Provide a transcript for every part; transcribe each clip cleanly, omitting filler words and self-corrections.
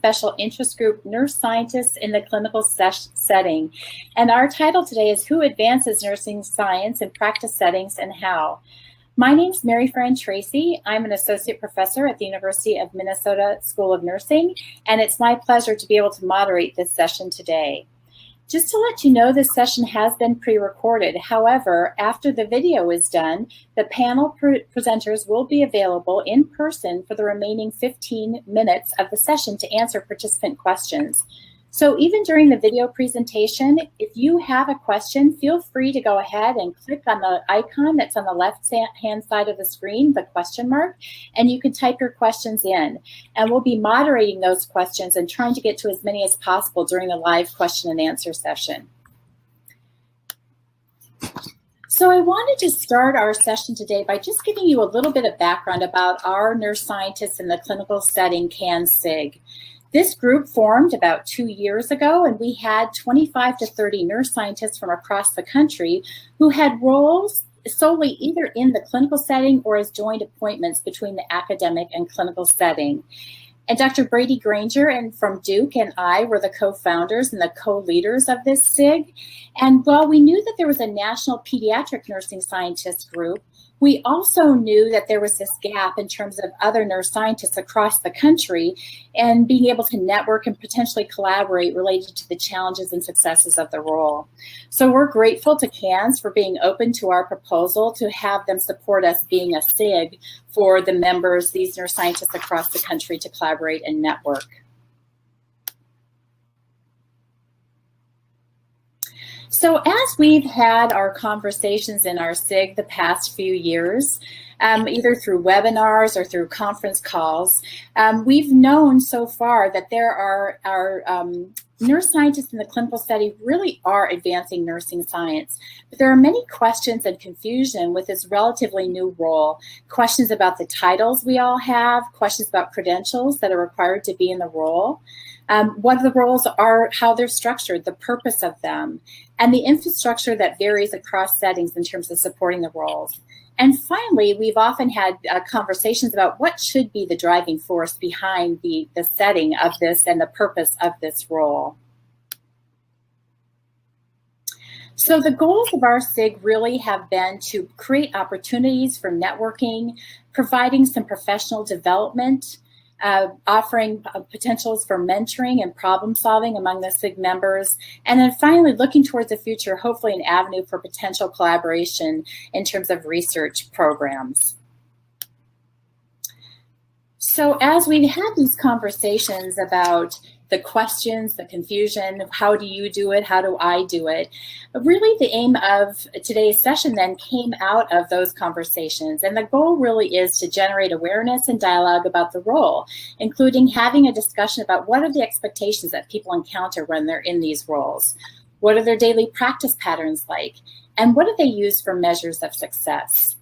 Special Interest Group Nurse Scientists in the Clinical Setting. And our title today is Who Advances Nursing Science in Practice Settings and How? My name is Fran Tracy. I'm an associate professor at the University of Minnesota School of Nursing, and it's my pleasure to be able to moderate this session today. Just to let you know, this session has been pre-recorded. However, after the video is done, the panel presenters will be available in person for the remaining 15 minutes of the session to answer participant questions. So even during the video presentation, if you have a question, feel free to go ahead and click on the icon that's on the left-hand side of the screen, the question mark, and you can type your questions in. And we'll be moderating those questions and trying to get to as many as possible during the live question and answer session. So I wanted to start our session today by just giving you a little bit of background about our nurse scientists in the clinical setting, CAN-SIG. This group formed about 2 years ago, and we had 25 to 30 nurse scientists from across the country who had roles solely either in the clinical setting or as joint appointments between the academic and clinical setting. And Dr. Brady Granger from Duke and I were the co-founders and the co-leaders of this SIG. And while we knew that there was a national pediatric nursing scientist group, we also knew that there was this gap in terms of other nurse scientists across the country and being able to network and potentially collaborate related to the challenges and successes of the role. So we're grateful to CANS for being open to our proposal to have them support us being a SIG for the members, these nurse scientists across the country, to collaborate and network. So as we've had our conversations in our SIG the past few years, either through webinars or through conference calls, we've known so far that there are nurse scientists in the clinical setting really are advancing nursing science. But there are many questions and confusion with this relatively new role. Questions about the titles we all have, questions about credentials that are required to be in the role. What the roles are, how they're structured, the purpose of them, and the infrastructure that varies across settings in terms of supporting the roles. And finally, we've often had conversations about what should be the driving force behind the setting of this and the purpose of this role. So the goals of our SIG really have been to create opportunities for networking, providing some professional development, offering potentials for mentoring and problem solving among the SIG members, and then finally looking towards the future, hopefully an avenue for potential collaboration in terms of research programs. So as we had these conversations about the questions, the confusion, how do you do it, how do I do it, really the aim of today's session then came out of those conversations. And the goal really is to generate awareness and dialogue about the role, including having a discussion about what are the expectations that people encounter when they're in these roles. What are their daily practice patterns like? And what do they use for measures of success?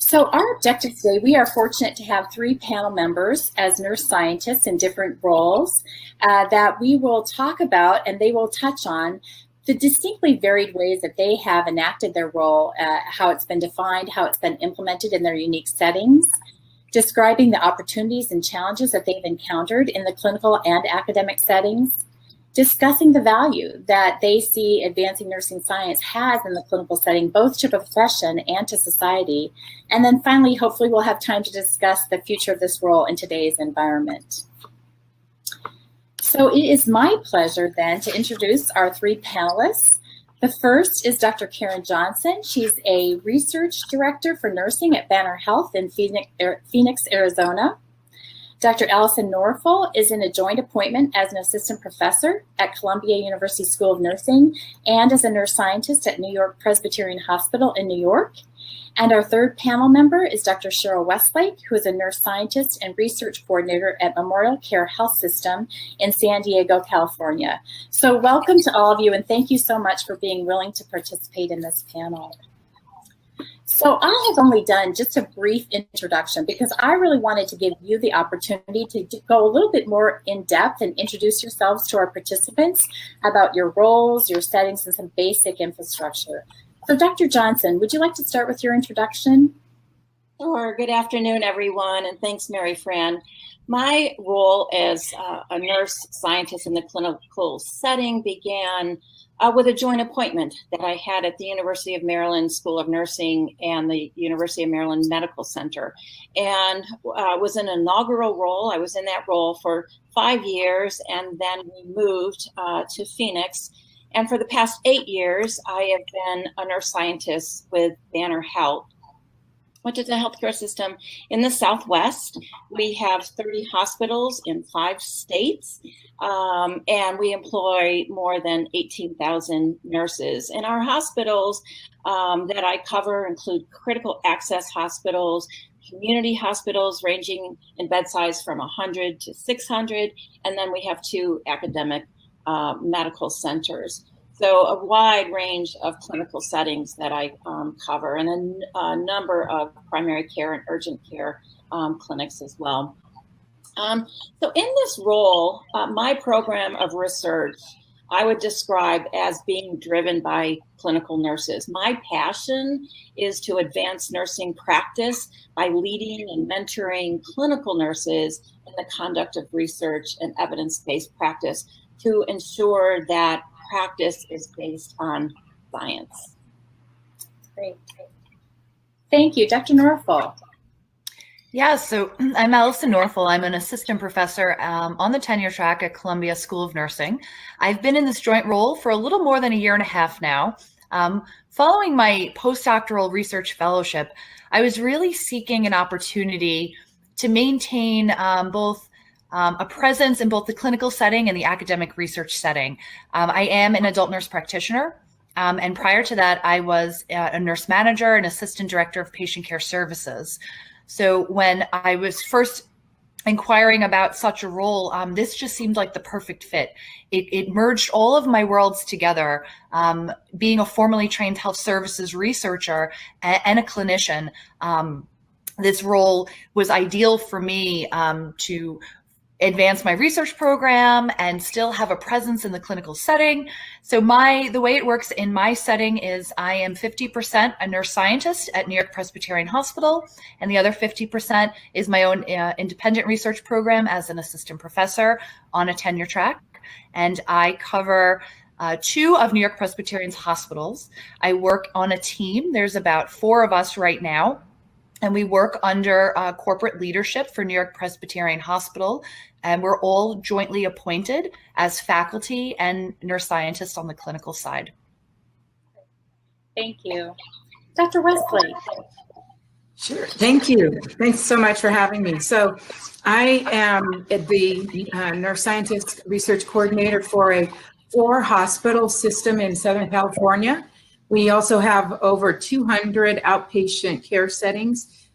So our objective today, we are fortunate to have 3 panel members as nurse scientists in different roles that we will talk about, and they will touch on the distinctly varied ways that they have enacted their role, how it's been defined, how it's been implemented in their unique settings, describing the opportunities and challenges that they've encountered in the clinical and academic settings, discussing the value that they see advancing nursing science has in the clinical setting, both to profession and to society. And then finally, hopefully we'll have time to discuss the future of this role in today's environment. So it is my pleasure then to introduce our 3 panelists. The first is Dr. Karen Johnson. She's a research director for nursing at Banner Health in Phoenix, Arizona. Dr. Allison Northwell is in a joint appointment as an assistant professor at Columbia University School of Nursing and as a nurse scientist at New York Presbyterian Hospital in New York. And our third panel member is Dr. Cheryl Westlake, who is a nurse scientist and research coordinator at Memorial Care Health System in San Diego, California. So welcome to all of you, and thank you so much for being willing to participate in this panel. So I have only done just a brief introduction because I really wanted to give you the opportunity to go a little bit more in depth and introduce yourselves to our participants about your roles, your settings, and some basic infrastructure. So Dr. Johnson, would you like to start with your introduction? Or good afternoon, everyone, and thanks, Mary Fran. My role as a nurse scientist in the clinical setting began with a joint appointment that I had at the University of Maryland School of Nursing and the University of Maryland Medical Center, and was an inaugural role. I was in that role for 5 years, and then we moved to Phoenix. And for the past 8 years, I have been a nurse scientist with Banner Health, which is a healthcare system in the Southwest. We have 30 hospitals in 5 states, and we employ more than 18,000 nurses. And our hospitals that I cover include critical access hospitals, community hospitals ranging in bed size from 100 to 600, and then we have 2 academic medical centers. So a wide range of clinical settings that I cover, and a number of primary care and urgent care clinics as well. So in this role, my program of research, I would describe as being driven by clinical nurses. My passion is to advance nursing practice by leading and mentoring clinical nurses in the conduct of research and evidence-based practice to ensure that practice is based on science. Great. Thank you. Dr. Norful. Yeah, so I'm Allison Northwell. I'm an assistant professor on the tenure track at Columbia School of Nursing. I've been in this joint role for a little more than a year and a half now. Following my postdoctoral research fellowship, I was really seeking an opportunity to maintain both a presence in both the clinical setting and the academic research setting. I am an adult nurse practitioner, and prior to that, I was a nurse manager and assistant director of patient care services. So when I was first inquiring about such a role, this just seemed like the perfect fit. It merged all of my worlds together, being a formally trained health services researcher and a clinician. This role was ideal for me to advance my research program and still have a presence in the clinical setting. So the way it works in my setting is I am 50% a nurse scientist at New York Presbyterian Hospital, and the other 50% is my own independent research program as an assistant professor on a tenure track. And I cover 2 of New York Presbyterian's hospitals. I work on a team. There's about 4 of us right now. And we work under corporate leadership for New York Presbyterian Hospital, and we're all jointly appointed as faculty and nurse scientists on the clinical side. Thank you. Dr. Westlake. Sure. Thank you. Thanks so much for having me. So I am the nurse scientist research coordinator for a 4-hospital system in Southern California. We also have over 200 outpatient care settings.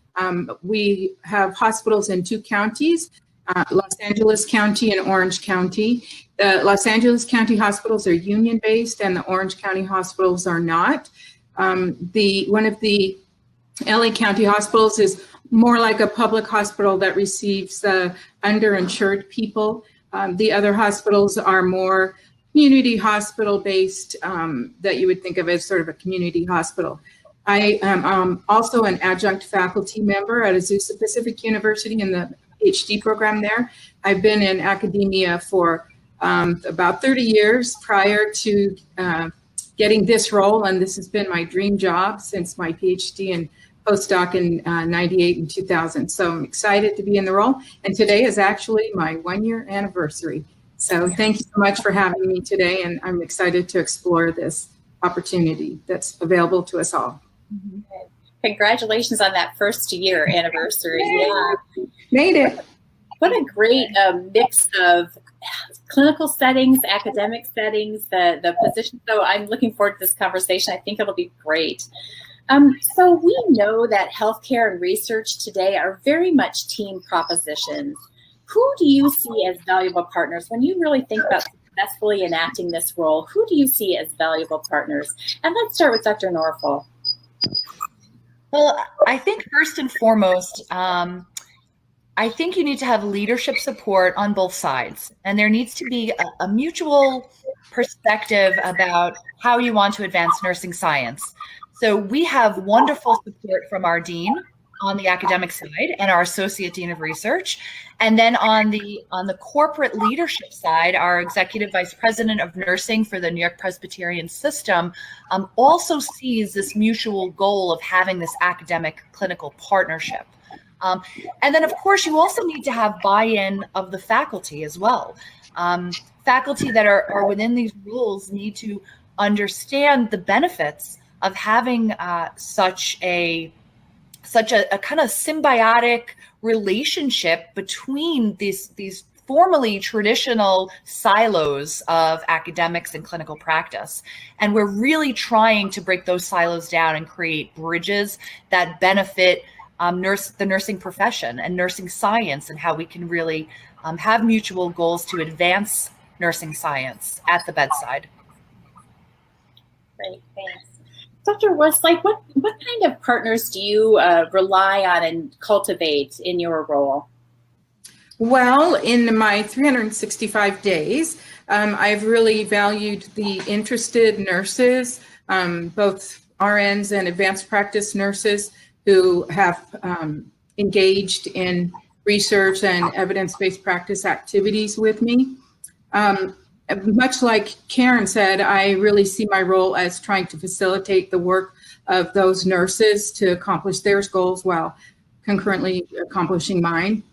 We have hospitals in 2 counties, Los Angeles County and Orange County. The Los Angeles County hospitals are union-based and the Orange County hospitals are not. One of the LA County hospitals is more like a public hospital that receives underinsured people. The other hospitals are more community hospital based that you would think of as sort of a community hospital. I am also an adjunct faculty member at Azusa Pacific University in the PhD program there. I've been in academia for about 30 years prior to getting this role, and this has been my dream job since my PhD and postdoc in 98 and 2000. So I'm excited to be in the role, and today is actually my 1-year anniversary. So thank you so much for having me today, and I'm excited to explore this opportunity that's available to us all. Congratulations on that 1st-year anniversary. Yeah. Made it. What a great mix of clinical settings, academic settings, the position. So I'm looking forward to this conversation. I think it'll be great. So we know that healthcare and research today are very much team propositions. Who do you see as valuable partners when you really think about successfully enacting this role? Who do you see as valuable partners? And let's start with Dr. Norful. Well, I think first and foremost, I think you need to have leadership support on both sides. And there needs to be a mutual perspective about how you want to advance nursing science. So we have wonderful support from our dean on the academic side and our associate dean of research. And then on the corporate leadership side, our executive vice president of nursing for the New York Presbyterian system also sees this mutual goal of having this academic clinical partnership. And then, of course, you also need to have buy-in of the faculty as well. Faculty that are within these rules need to understand the benefits of having such a kind of symbiotic relationship between these formally traditional silos of academics and clinical practice. And we're really trying to break those silos down and create bridges that benefit the nursing profession and nursing science, and how we can really have mutual goals to advance nursing science at the bedside. Great, thanks. Dr. Westlake, what kind of partners do you rely on and cultivate in your role? Well, in my 365 days, I've really valued the interested nurses, both RNs and advanced practice nurses who have engaged in research and evidence-based practice activities with me. Much like Karen said, I really see my role as trying to facilitate the work of those nurses to accomplish their goals while concurrently accomplishing mine.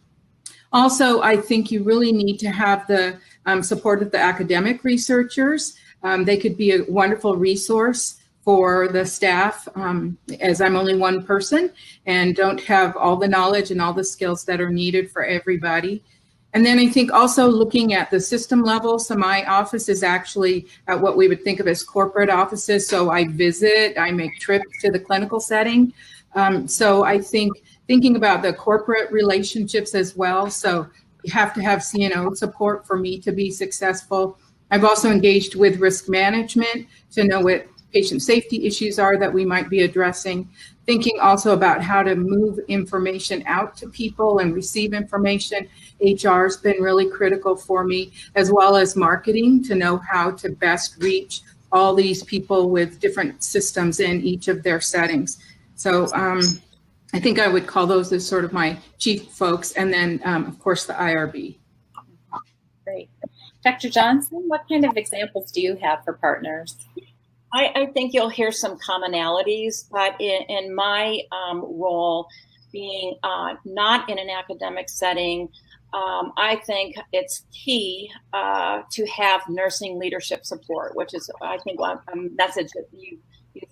Also, I think you really need to have the support of the academic researchers. They could be a wonderful resource for the staff, as I'm only one person and don't have all the knowledge and all the skills that are needed for everybody. And then I think also looking at the system level. So my office is actually at what we would think of as corporate offices. So I visit, I make trips to the clinical setting. So I think thinking about the corporate relationships as well. So you have to have CNO support for me to be successful. I've also engaged with risk management to know what patient safety issues are that we might be addressing. Thinking also about how to move information out to people and receive information. HR has been really critical for me, as well as marketing, to know how to best reach all these people with different systems in each of their settings. So I think I would call those as sort of my chief folks, and then of course the IRB. Great. Dr. Johnson, what kind of examples do you have for partners? I think you'll hear some commonalities, but in my role, being not in an academic setting, I think it's key to have nursing leadership support, which is, I think, a message that you've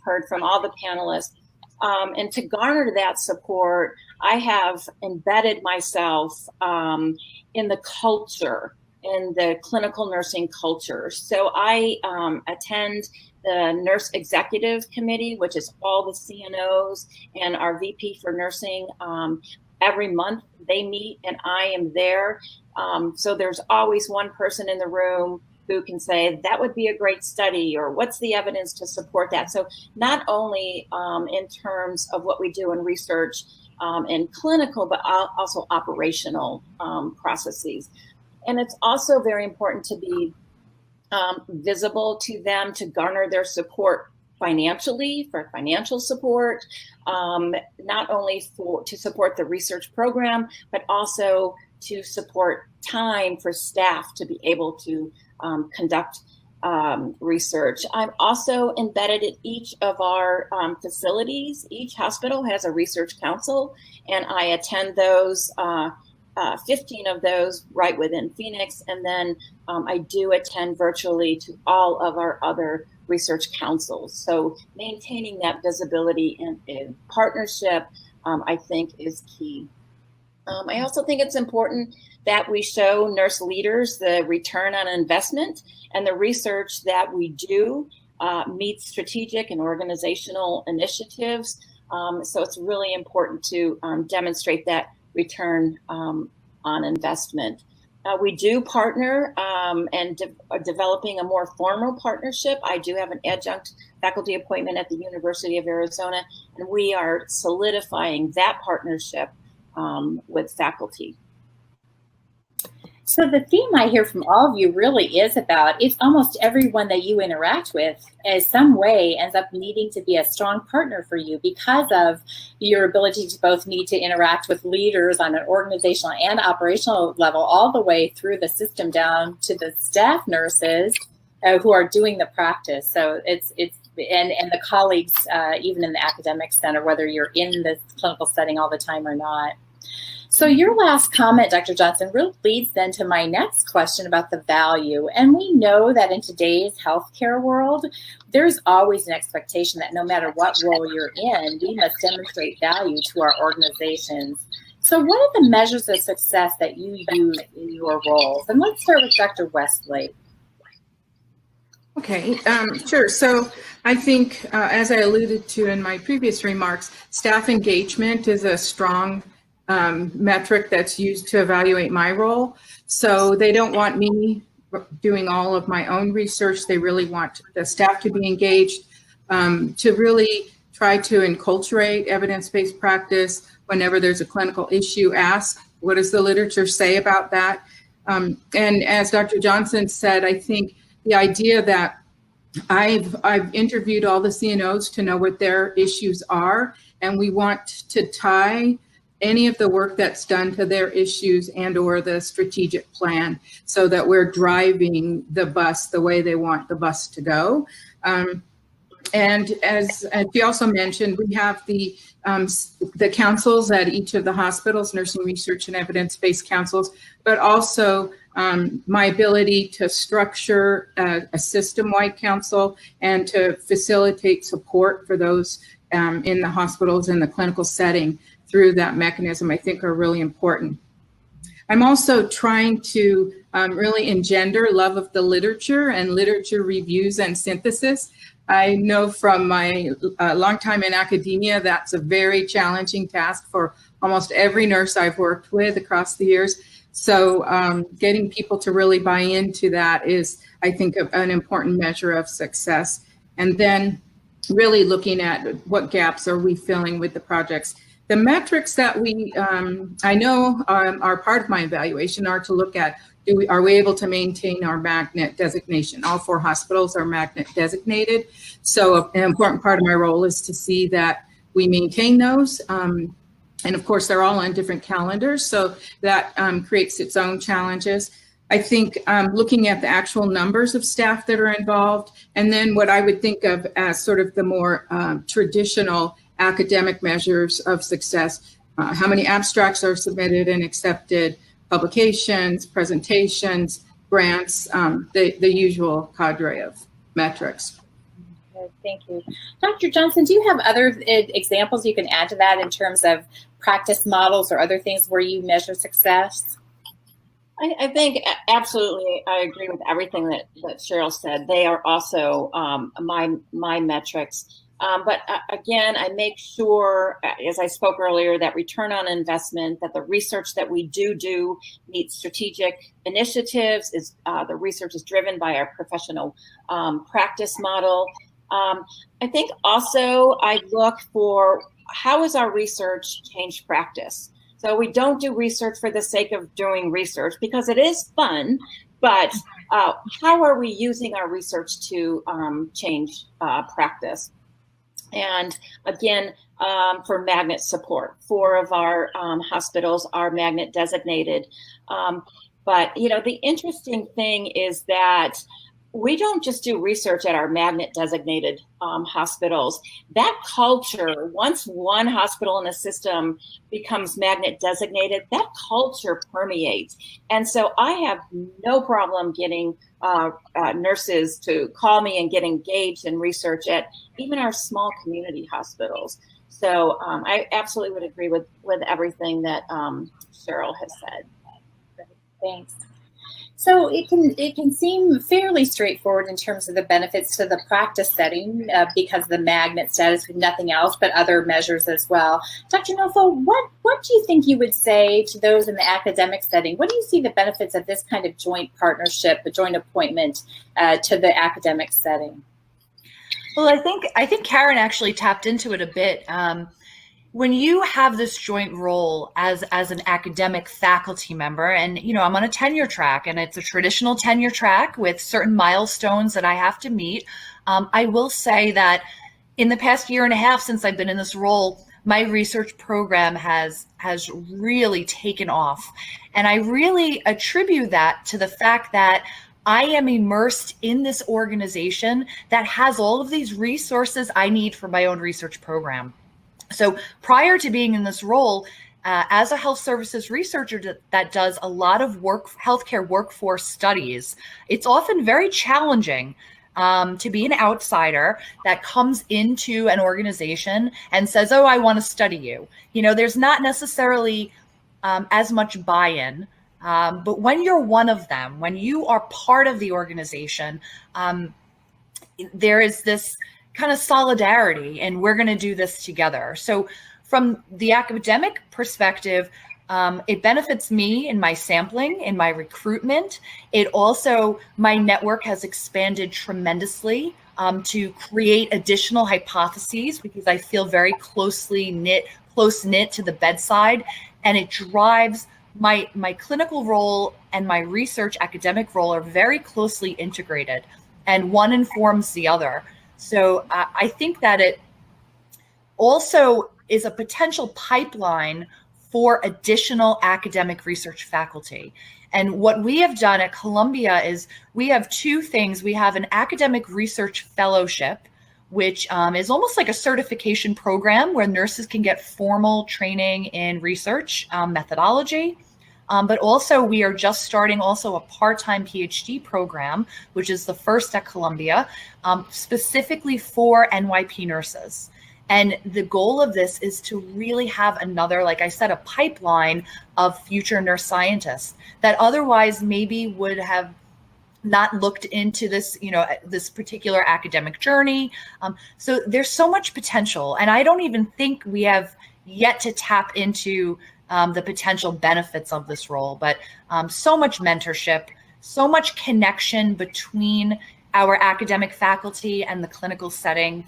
heard from all the panelists. And to garner that support, I have embedded myself in the culture, in the clinical nursing culture. So I attend the Nurse Executive Committee, which is all the CNOs and our VP for nursing. Every month they meet and I am there. So there's always one person in the room who can say, that would be a great study, or what's the evidence to support that? So not only in terms of what we do in research and clinical, but also operational processes. And it's also very important to be visible to them, to garner their support financially, for financial support, not only to support the research program, but also to support time for staff to be able to conduct research. I'm also embedded at each of our facilities. Each hospital has a research council, and I attend those, 15 of those right within Phoenix. And then I do attend virtually to all of our other research councils. So maintaining that visibility and partnership, I think, is key. I also think it's important that we show nurse leaders the return on investment, and the research that we do meets strategic and organizational initiatives. So it's really important to demonstrate that return on investment. We do partner and are developing a more formal partnership. I do have an adjunct faculty appointment at the University of Arizona, and we are solidifying that partnership with faculty. So the theme I hear from all of you really is about, it's almost everyone that you interact with in some way ends up needing to be a strong partner for you because of your ability to both need to interact with leaders on an organizational and operational level, all the way through the system down to the staff nurses who are doing the practice. So it's and the colleagues, even in the academic center, whether you're in the clinical setting all the time or not. So your last comment, Dr. Johnson, really leads then to my next question about the value. And we know that in today's healthcare world, there's always an expectation that no matter what role you're in, we must demonstrate value to our organizations. So what are the measures of success that you use in your roles? And let's start with Dr. Westlake. Okay, sure. So I think, as I alluded to in my previous remarks, staff engagement is a strong metric that's used to evaluate my role. So they don't want me doing all of my own research. They really want the staff to be engaged, to really try to enculturate evidence-based practice. Whenever there's a clinical issue, ask, what does the literature say about that? And as Dr. Johnson said, I think the idea that I've interviewed all the CNOs to know what their issues are, and we want to tie any of the work that's done to their issues and or the strategic plan so that we're driving the bus the way they want the bus to go. And as you also mentioned, we have the councils at each of the hospitals, nursing research and evidence-based councils, but also my ability to structure a system-wide council and to facilitate support for those in the hospitals in the clinical setting through that mechanism, I think are really important. I'm also trying to really engender love of the literature and literature reviews and synthesis. I know from my long time in academia, that's a very challenging task for almost every nurse I've worked with across the years. So getting people to really buy into that is, I think, an important measure of success. And then really looking at what gaps are we filling with the projects. The metrics that we, I know are part of my evaluation are to look at, are we able to maintain our magnet designation? All 4 hospitals are magnet designated. So an important part of my role is to see that we maintain those. And of course, they're all on different calendars. So that creates its own challenges. I think looking at the actual numbers of staff that are involved, and then what I would think of as sort of the more traditional academic measures of success, how many abstracts are submitted and accepted, publications, presentations, grants, the usual cadre of metrics. Okay, thank you. Dr. Johnson, do you have other examples you can add to that in terms of practice models or other things where you measure success? I think absolutely, I agree with everything that Cheryl said. They are also my metrics. But again, I make sure, as I spoke earlier, that return on investment, that the research that we do meets strategic initiatives, is the research is driven by our professional practice model. I think also I look for how is our research changed practice? So we don't do research for the sake of doing research because it is fun, but how are we using our research to change practice? And again, for magnet support, 4 of our hospitals are magnet designated. But, you know, the interesting thing is that we don't just do research at our magnet designated hospitals. That culture, once one hospital in a system becomes magnet designated, that culture permeates. And so I have no problem getting nurses to call me and get engaged in research at even our small community hospitals. So I absolutely would agree with everything that Cheryl has said. Thanks. So it can seem fairly straightforward in terms of the benefits to the practice setting because of the magnet status, with nothing else, but other measures as well. Dr. Norful, what do you think you would say to those in the academic setting? What do you see the benefits of this kind of joint partnership, a joint appointment to the academic setting? Well, I think Karen actually tapped into it a bit. when you have this joint role as an academic faculty member, and I'm on a tenure track, and it's a traditional tenure track with certain milestones that I have to meet, I will say that in the past year and a half since I've been in this role, my research program has really taken off. And I really attribute that to the fact that I am immersed in this organization that has all of these resources I need for my own research program. So prior to being in this role, as a health services researcher that does a lot of healthcare workforce studies, it's often very challenging to be an outsider that comes into an organization and says, oh, I want to study you. There's not necessarily as much buy-in, but when you're one of them, when you are part of the organization, there is this kind of solidarity, and we're going to do this together. So from the academic perspective, it benefits me in my sampling, in my recruitment. It also, my network has expanded tremendously to create additional hypotheses, because I feel very close knit to the bedside, and it drives my clinical role and my research academic role are very closely integrated, and one informs the other. So I think that it also is a potential pipeline for additional academic research faculty. And what we have done at Columbia is we have two things. We have an academic research fellowship, which is almost like a certification program where nurses can get formal training in research methodology. But also we are just starting also a part-time PhD program, which is the first at Columbia, specifically for NYP nurses. And the goal of this is to really have another, like I said, a pipeline of future nurse scientists that otherwise maybe would have not looked into this, this particular academic journey. So there's so much potential. And I don't even think we have yet to tap into the potential benefits of this role, but so much mentorship, so much connection between our academic faculty and the clinical setting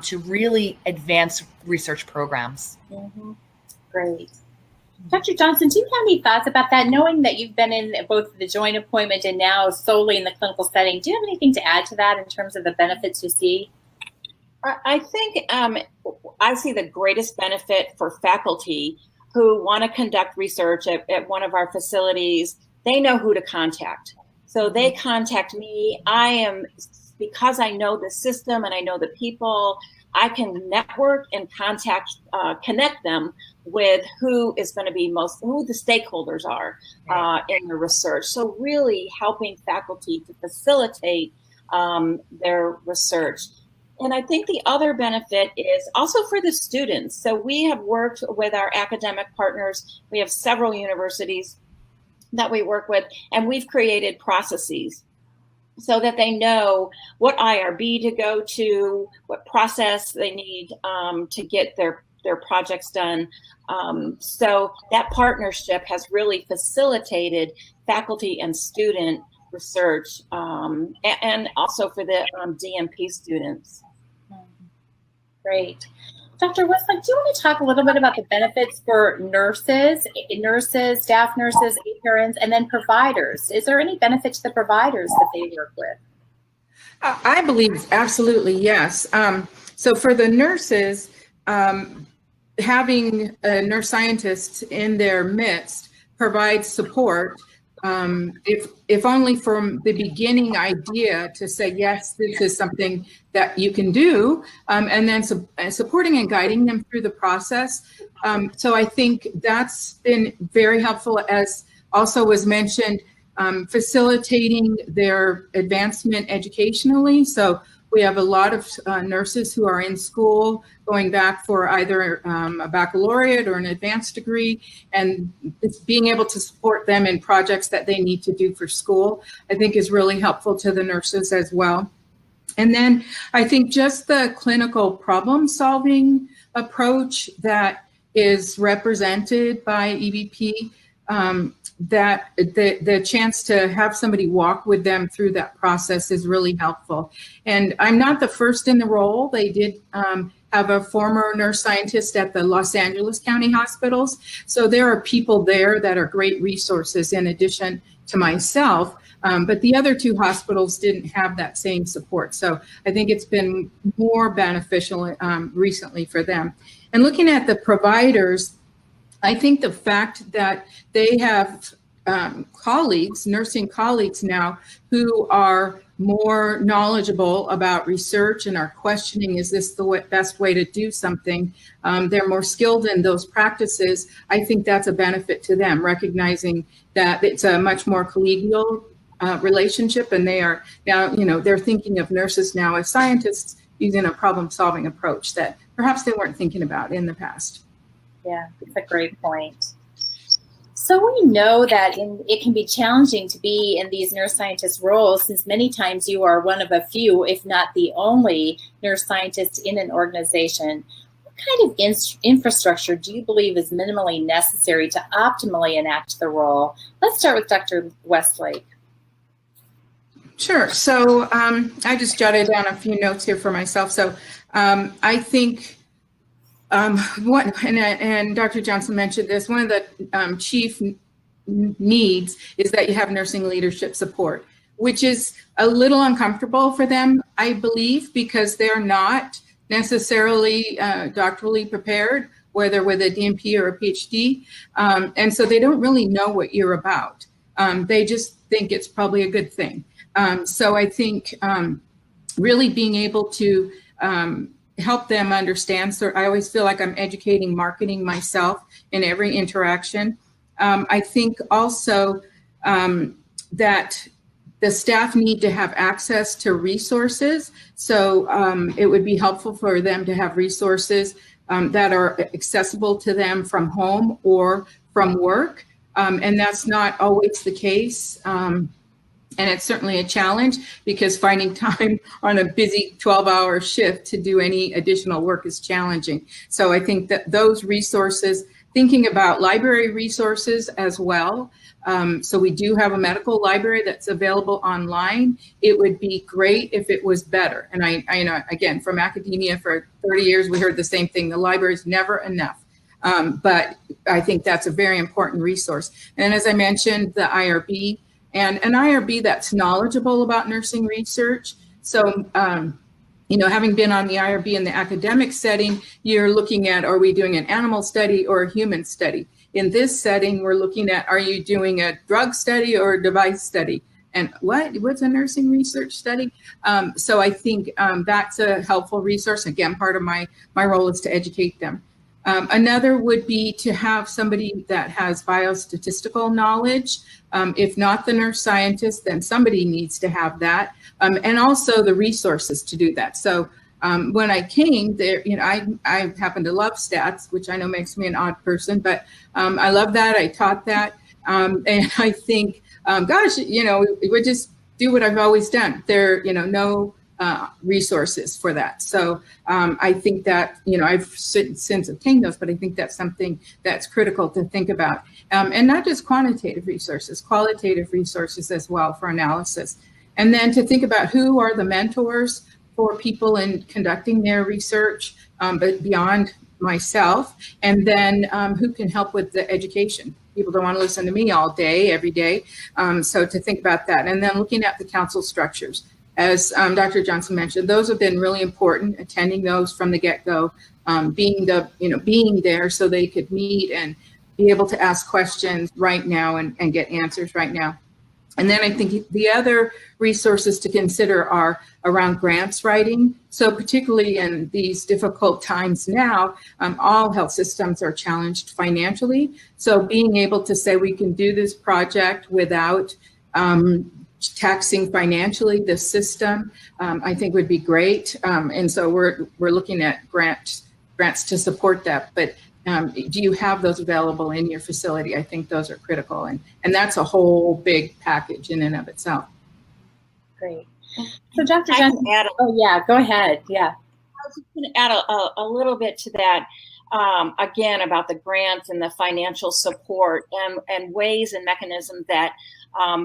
to really advance research programs. Mm-hmm. Great. Dr. Johnson, do you have any thoughts about that? Knowing that you've been in both the joint appointment and now solely in the clinical setting, do you have anything to add to that in terms of the benefits you see? I think I see the greatest benefit for faculty who want to conduct research at one of our facilities. They know who to contact. So they contact me. Because I know the system and I know the people, I can network and connect them with who is going to be who the stakeholders are in the research. So really helping faculty to facilitate their research. And I think the other benefit is also for the students. So we have worked with our academic partners. We have several universities that we work with, and we've created processes so that they know what IRB to go to, what process they need to get their projects done. So that partnership has really facilitated faculty and student research, and also for the DNP students. Great. Dr. Westlake, do you want to talk a little bit about the benefits for nurses, staff nurses, APRNs, and then providers? Is there any benefit to the providers that they work with? I believe absolutely yes. So for the nurses, having a nurse scientist in their midst provides support. If only from the beginning idea to say, yes, this is something that you can do, and then supporting and guiding them through the process. So I think that's been very helpful, as also was mentioned, facilitating their advancement educationally. So we have a lot of nurses who are in school going back for either a baccalaureate or an advanced degree, and being able to support them in projects that they need to do for school, I think is really helpful to the nurses as well. And then I think just the clinical problem solving approach that is represented by EBP, that the chance to have somebody walk with them through that process is really helpful. And I'm not the first in the role. They did have a former nurse scientist at the Los Angeles County hospitals. So there are people there that are great resources in addition to myself. But the other two hospitals didn't have that same support. So I think it's been more beneficial recently for them. And looking at the providers, I think the fact that they have colleagues, nursing colleagues now, who are more knowledgeable about research and are questioning, is this the best way to do something? They're more skilled in those practices. I think that's a benefit to them, recognizing that it's a much more collegial relationship, and they are now, they're thinking of nurses now as scientists using a problem-solving approach that perhaps they weren't thinking about in the past. Yeah, that's a great point. So we know that it can be challenging to be in these neuroscientist roles, since many times you are one of a few, if not the only, nurse scientist in an organization. What kind of infrastructure do you believe is minimally necessary to optimally enact the role? Let's start with Dr. Westlake. Sure. So I just jotted down a few notes here for myself. So I think and Dr. Johnson mentioned this, one of the chief needs is that you have nursing leadership support, which is a little uncomfortable for them, I believe, because they're not necessarily doctorally prepared, whether with a DNP or a PhD. And so they don't really know what you're about. They just think it's probably a good thing. So I think really being able to help them understand. So I always feel like I'm educating marketing myself in every interaction. I think also that the staff need to have access to resources. So it would be helpful for them to have resources that are accessible to them from home or from work. And that's not always the case. And it's certainly a challenge, because finding time on a busy 12-hour shift to do any additional work is challenging. So I think that those resources, thinking about library resources as well. So we do have a medical library that's available online. It would be great if it was better. And I know, again, from academia for 30 years, we heard the same thing. The library is never enough. But I think that's a very important resource. And as I mentioned, the IRB, and an IRB that's knowledgeable about nursing research. So, having been on the IRB in the academic setting, you're looking at, are we doing an animal study or a human study? In this setting, we're looking at, are you doing a drug study or a device study? And what's a nursing research study? So I think that's a helpful resource. Again, part of my role is to educate them. Another would be to have somebody that has biostatistical knowledge. If not the nurse scientist, then somebody needs to have that, and also the resources to do that. So when I came there, I happen to love stats, which I know makes me an odd person, but I love that. I taught that, and I think, we would just do what I've always done. There, no resources for that. So I think that, I've since obtained those, but I think that's something that's critical to think about. And not just quantitative resources, qualitative resources as well for analysis. And then to think about who are the mentors for people in conducting their research, but beyond myself, and then who can help with the education. People don't want to listen to me all day, every day. So to think about that. And then looking at the council structures. As Dr. Johnson mentioned, those have been really important, attending those from the get-go, being there so they could meet and be able to ask questions right now and get answers right now. And then I think the other resources to consider are around grants writing. So particularly in these difficult times now, all health systems are challenged financially. So being able to say we can do this project without taxing financially the system, I think would be great. And so we're looking at grants to support that. But do you have those available in your facility? I think those are critical. And that's a whole big package in and of itself. Great. So Dr. Johnson, go ahead. Yeah. I was just going to add a little bit to that. Again, about the grants and the financial support and ways and mechanisms that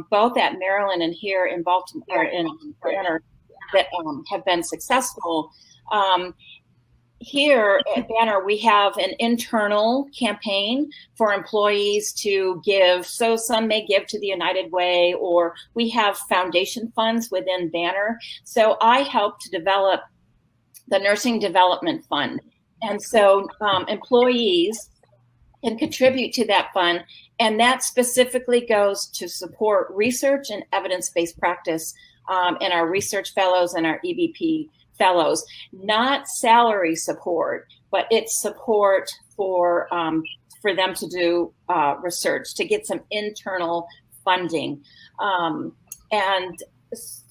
both at Maryland and here in Baltimore that have been successful. here at Banner, we have an internal campaign for employees to give. So some may give to the United Way, or we have foundation funds within Banner. So I helped to develop the Nursing Development Fund. And so employees can contribute to that fund, and that specifically goes to support research and evidence-based practice in our research fellows and our EBP fellows. Not salary support, but it's support for them to do research, to get some internal funding. And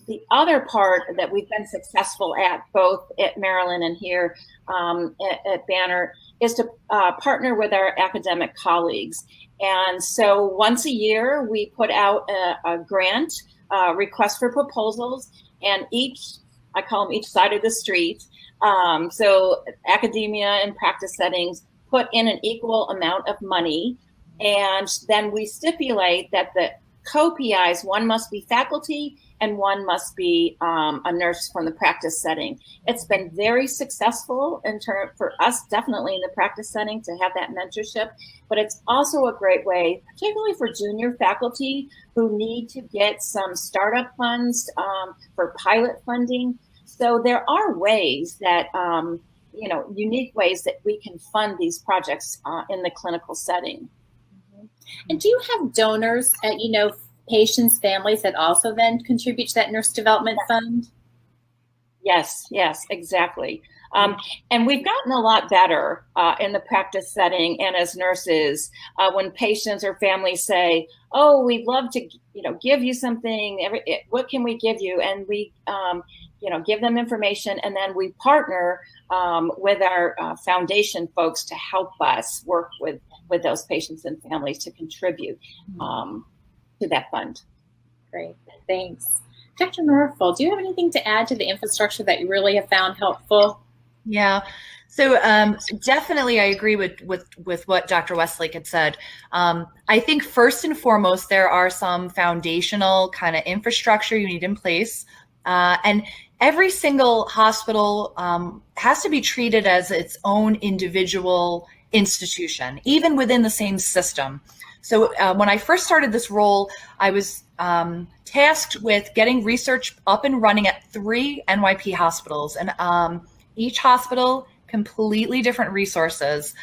the other part that we've been successful at, both at Maryland and here at Banner, is to partner with our academic colleagues. And so once a year, we put out a grant request for proposals, and I call them each side of the street. So academia and practice settings put in an equal amount of money, and then we stipulate that the co-PIs, one must be faculty and one must be a nurse from the practice setting. It's been very successful for us, definitely in the practice setting, to have that mentorship, but it's also a great way, particularly for junior faculty who need to get some startup funds for pilot funding. So there are ways that, unique ways that we can fund these projects in the clinical setting. And do you have donors, patients, families that also then contribute to that nurse development fund? Yes, exactly. And we've gotten a lot better in the practice setting and as nurses when patients or families say, "Oh, we'd love to, give you something. What can we give you?" And we, give them information, and then we partner with our foundation folks to help us work with those patients and families to contribute to that fund. Great, thanks. Dr. Norful, do you have anything to add to the infrastructure that you really have found helpful? Yeah, so definitely I agree with what Dr. Westlake had said. I think first and foremost, there are some foundational kind of infrastructure you need in place. And every single hospital has to be treated as its own individual institution, even within the same system. So when I first started this role, I was tasked with getting research up and running at 3 NYP hospitals, and each hospital completely different resources.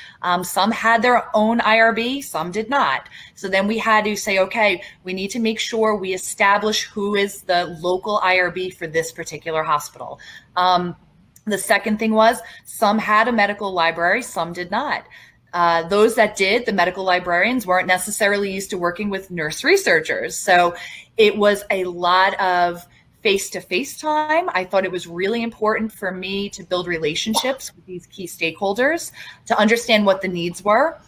Some had their own IRB, some did not. So then we had to say, okay, we need to make sure we establish who is the local IRB for this particular hospital. The second thing was some had a medical library, some did not. Those that did, the medical librarians weren't necessarily used to working with nurse researchers. So it was a lot of face-to-face time. I thought it was really important for me to build relationships with these key stakeholders to understand what the needs were.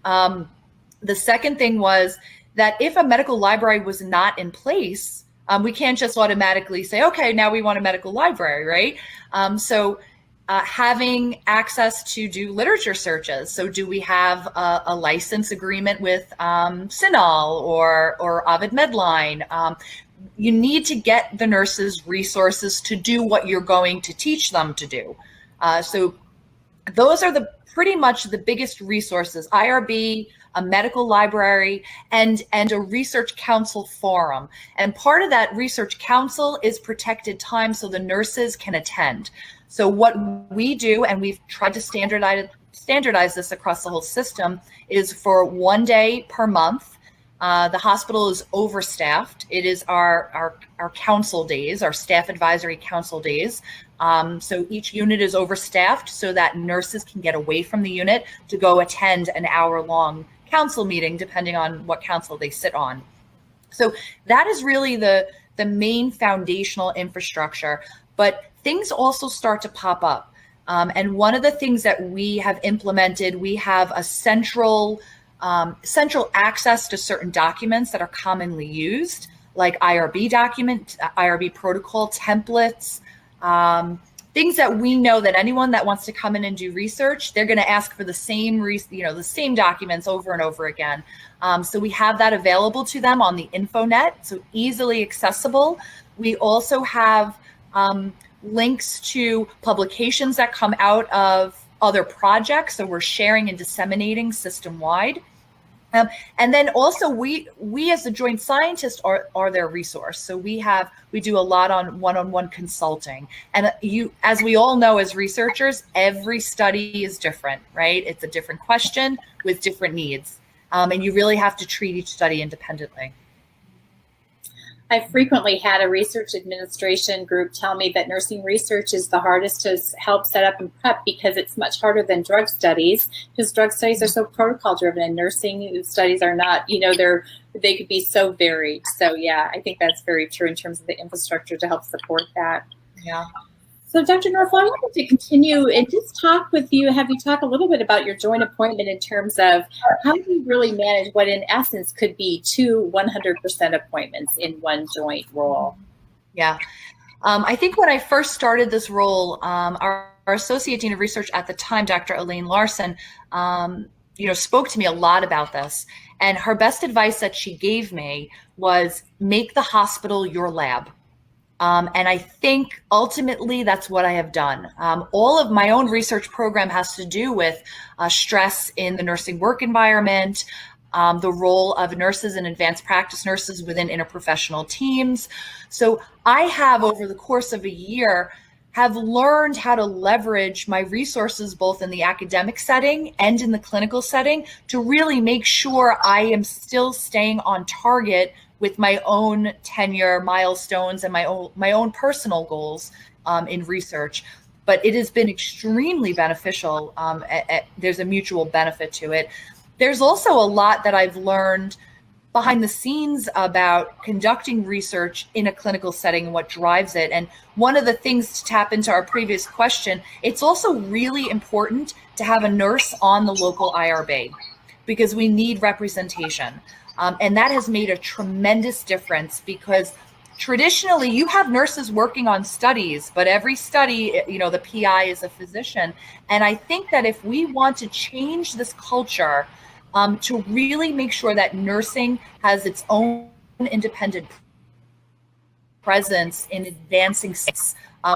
The second thing was that if a medical library was not in place, we can't just automatically say, okay, now we want a medical library, right? So having access to do literature searches. So do we have a license agreement with CINAHL or Ovid Medline? You need to get the nurses resources to do what you're going to teach them to do. So those are pretty much the biggest resources: IRB, a medical library, and a research council forum. And part of that research council is protected time so the nurses can attend. So what we do, and we've tried to standardize this across the whole system, is for 1 day per month. The hospital is overstaffed. It is our council days, our staff advisory council days. So each unit is overstaffed so that nurses can get away from the unit to go attend an hour-long council meeting, depending on what council they sit on. So that is really the main foundational infrastructure. But things also start to pop up. And one of the things that we have implemented, we have a central access to certain documents that are commonly used, like IRB document, IRB protocol templates, things that we know that anyone that wants to come in and do research, they're going to ask for the same, the same documents over and over again. So we have that available to them on the InfoNet, so easily accessible. We also have links to publications that come out of other projects. So we're sharing and disseminating system-wide. And then also we as the joint scientists are their resource. So we do a lot on one-on-one consulting. And as we all know, as researchers, every study is different, right? It's a different question with different needs. And you really have to treat each study independently. I've frequently had a research administration group tell me that nursing research is the hardest to help set up and prep because it's much harder than drug studies, because drug studies are so protocol driven and nursing studies are not, they could be so varied. So yeah, I think that's very true in terms of the infrastructure to help support that. Yeah. So Dr. Norful, I wanted to continue and just talk with you, have you talk a little bit about your joint appointment in terms of how do you really manage what in essence could be 2 100% appointments in one joint role? Yeah. I think when I first started this role, our Associate Dean of Research at the time, Dr. Elaine Larson, spoke to me a lot about this. And her best advice that she gave me was make the hospital your lab. And I think ultimately that's what I have done. All of my own research program has to do with stress in the nursing work environment, the role of nurses and advanced practice nurses within interprofessional teams. So I have, over the course of a year, have learned how to leverage my resources both in the academic setting and in the clinical setting to really make sure I am still staying on target with my own tenure milestones and my own personal goals in research. But it has been extremely beneficial. There's a mutual benefit to it. There's also a lot that I've learned behind the scenes about conducting research in a clinical setting and what drives it. And one of the things, to tap into our previous question, it's also really important to have a nurse on the local IRB because we need representation. And that has made a tremendous difference because traditionally you have nurses working on studies, but every study, the PI is a physician. And I think that if we want to change this culture to really make sure that nursing has its own independent presence in advancing science,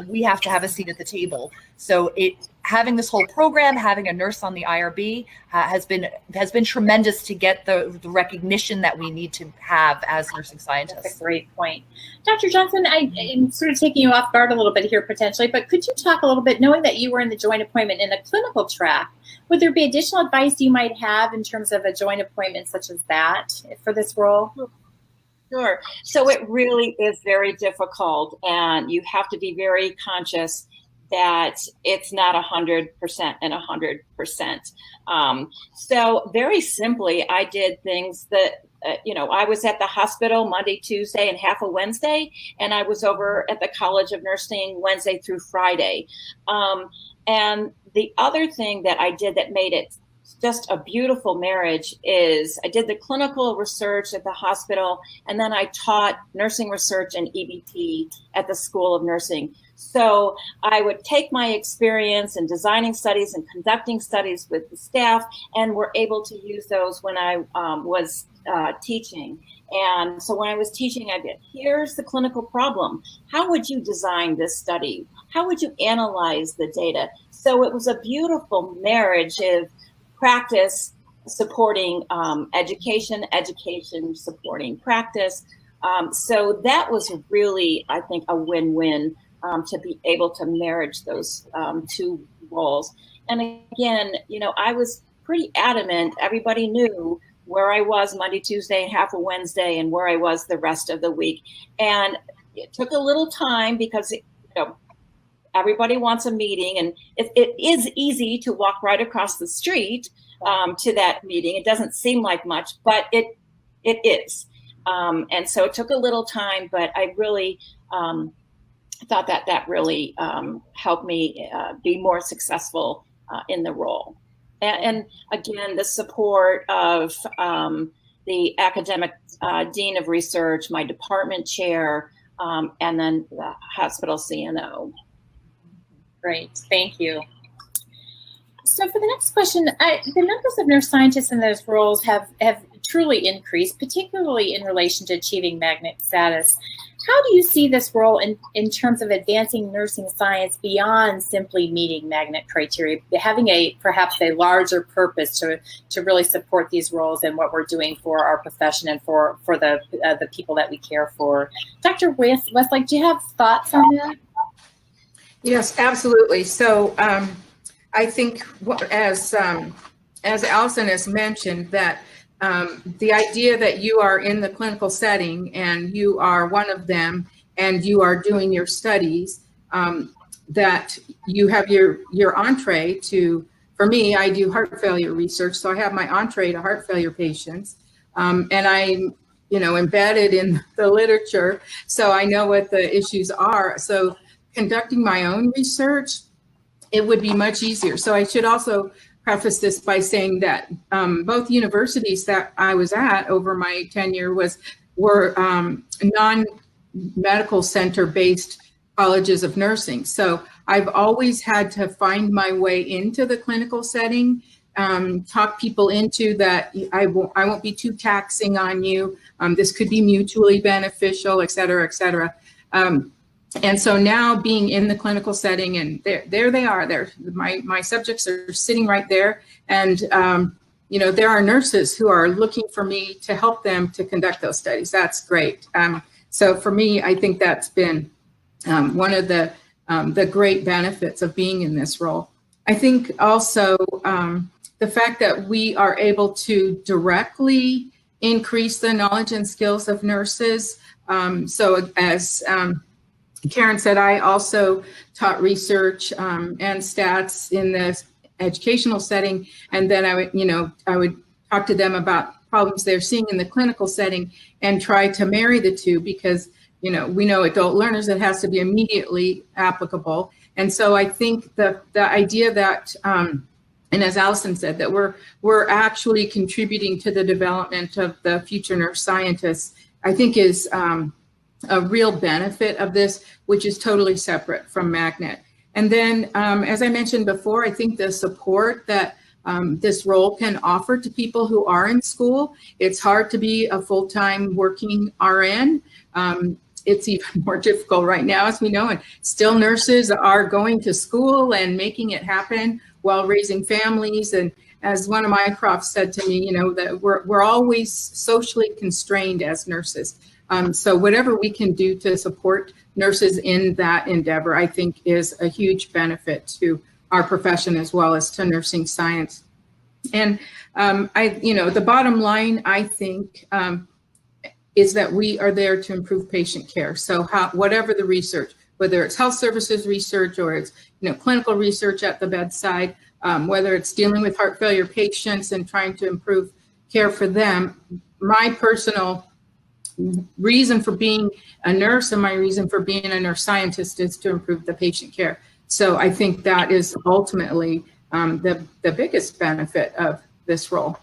we have to have a seat at the table. So having this whole program, having a nurse on the IRB has been tremendous to get the recognition that we need to have as nursing scientists. That's a great point. Dr. Johnson, I'm sort of taking you off guard a little bit here potentially, but could you talk a little bit, knowing that you were in the joint appointment in a clinical track, would there be additional advice you might have in terms of a joint appointment such as that for this role? Sure. So it really is very difficult, and you have to be very conscious that it's not 100% and 100%. So very simply, I did things that, I was at the hospital Monday, Tuesday, and half of Wednesday, and I was over at the College of Nursing Wednesday through Friday. And the other thing that I did that made it just a beautiful marriage is I did the clinical research at the hospital, and then I taught nursing research and EBT at the School of Nursing. So I would take my experience in designing studies and conducting studies with the staff, and were able to use those when I was teaching. And so when I was teaching, I did, here's the clinical problem. How would you design this study? How would you analyze the data? So it was a beautiful marriage of practice supporting education supporting practice. So that was really, I think, a win-win to be able to marriage those two roles. And again, I was pretty adamant. Everybody knew where I was Monday, Tuesday, and half of Wednesday, and where I was the rest of the week. And it took a little time because, everybody wants a meeting, and it is easy to walk right across the street to that meeting. It doesn't seem like much, but it is. And so it took a little time, but I really thought that really helped me be more successful in the role. And again, the support of the academic dean of research, my department chair, and then the hospital CNO. Great, thank you. So for the next question, the numbers of nurse scientists in those roles have truly increased, particularly in relation to achieving magnet status. How do you see this role in terms of advancing nursing science beyond simply meeting magnet criteria, having perhaps a larger purpose to really support these roles and what we're doing for our profession and for the people that we care for? Dr. Westlake, do you have thoughts on that? Yes, absolutely. So I think as Allison has mentioned, that the idea that you are in the clinical setting and you are one of them and you are doing your studies, that you have your entree to, for me, I do heart failure research, so I have my entree to heart failure patients, and I'm embedded in the literature, so I know what the issues are. So conducting my own research, it would be much easier. So I should also preface this by saying that both universities that I was at over my tenure were non-medical center based colleges of nursing. So I've always had to find my way into the clinical setting, talk people into that I won't be too taxing on you. This could be mutually beneficial, et cetera, et cetera. And so now being in the clinical setting, and there they are, my subjects are sitting right there. And, there are nurses who are looking for me to help them to conduct those studies. That's great. So for me, I think that's been one of the great benefits of being in this role. I think also the fact that we are able to directly increase the knowledge and skills of nurses. So as Karen said, I also taught research and stats in the educational setting, and then I would talk to them about problems they're seeing in the clinical setting and try to marry the two, because we know adult learners, it has to be immediately applicable. And so I think the idea that, and as Allison said, that we're actually contributing to the development of the future nurse scientists, I think is a real benefit of this, which is totally separate from magnet. And then, as I mentioned before, I think the support that this role can offer to people who are in school. It's hard to be a full-time working RN. It's even more difficult right now, as we know, and still nurses are going to school and making it happen while raising families. And as one of my profs said to me, that we're always socially constrained as nurses. So whatever we can do to support nurses in that endeavor, I think is a huge benefit to our profession as well as to nursing science. And the bottom line, I think, is that we are there to improve patient care. So whatever the research, whether it's health services research or it's clinical research at the bedside, whether it's dealing with heart failure patients and trying to improve care for them, my personal reason for being a nurse and my reason for being a nurse scientist is to improve the patient care. So I think that is ultimately the biggest benefit of this role.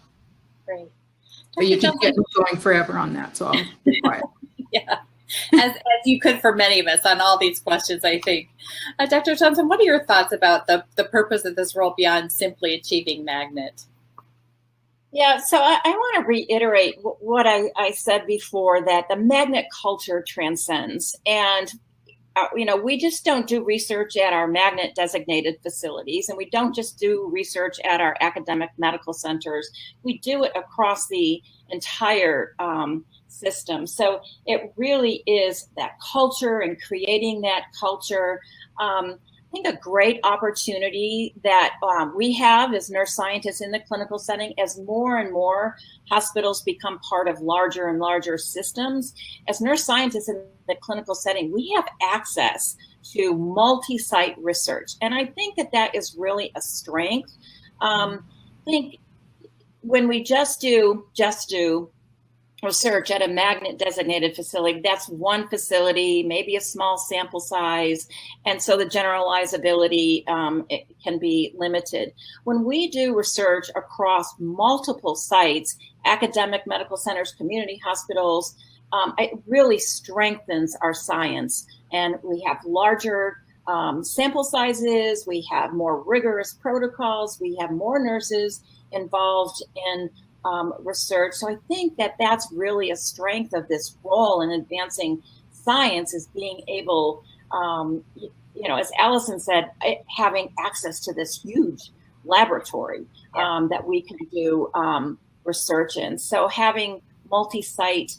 Great. But you can get going forever on that, so I'll be quiet. Yeah, as you could for many of us on all these questions, I think. Dr. Johnson, what are your thoughts about the purpose of this role beyond simply achieving magnet? Yeah, so I want to reiterate what I said before, that the magnet culture transcends. And, we just don't do research at our magnet designated facilities, and we don't just do research at our academic medical centers. We do it across the entire system. So it really is that culture and creating that culture. I think a great opportunity that we have as nurse scientists in the clinical setting, as more and more hospitals become part of larger and larger systems. As nurse scientists in the clinical setting, we have access to multi-site research. And I think that is really a strength. I think when we just do research at a magnet designated facility, that's one facility, maybe a small sample size, and so the generalizability it can be limited. When we do research across multiple sites, academic medical centers, community hospitals, it really strengthens our science, and we have larger sample sizes, we have more rigorous protocols, we have more nurses involved in research. So I think that that's really a strength of this role in advancing science is being able, as Allison said, having access to this huge laboratory that we can do research in. So having multi-site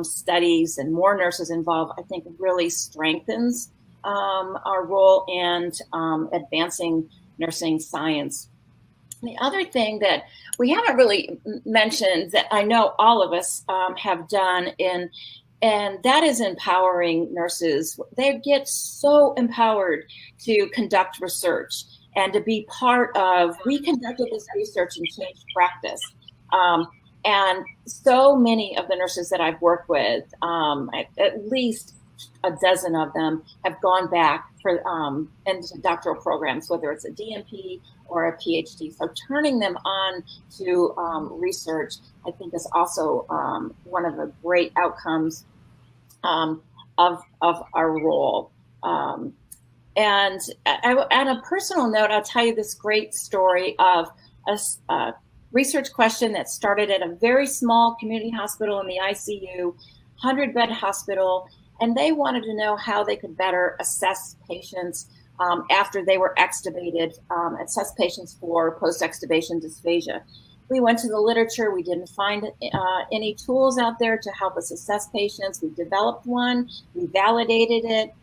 studies and more nurses involved, I think really strengthens our role and advancing nursing science. The other thing that we haven't really mentioned that I know all of us have done and that is empowering nurses. They get so empowered to conduct research and to be part of, we conducted this research and changed practice. And so many of the nurses that I've worked with, at least a dozen of them have gone back for into doctoral programs, whether it's a DNP or a PhD. So turning them on to research, I think, is also one of the great outcomes of our role. And on a personal note, I'll tell you this great story of a research question that started at a very small community hospital in the ICU, 100-bed hospital, and they wanted to know how they could better assess patients after they were extubated, assess patients for post-extubation dysphagia. We went to the literature. We didn't find any tools out there to help us assess patients. We developed one. We validated it.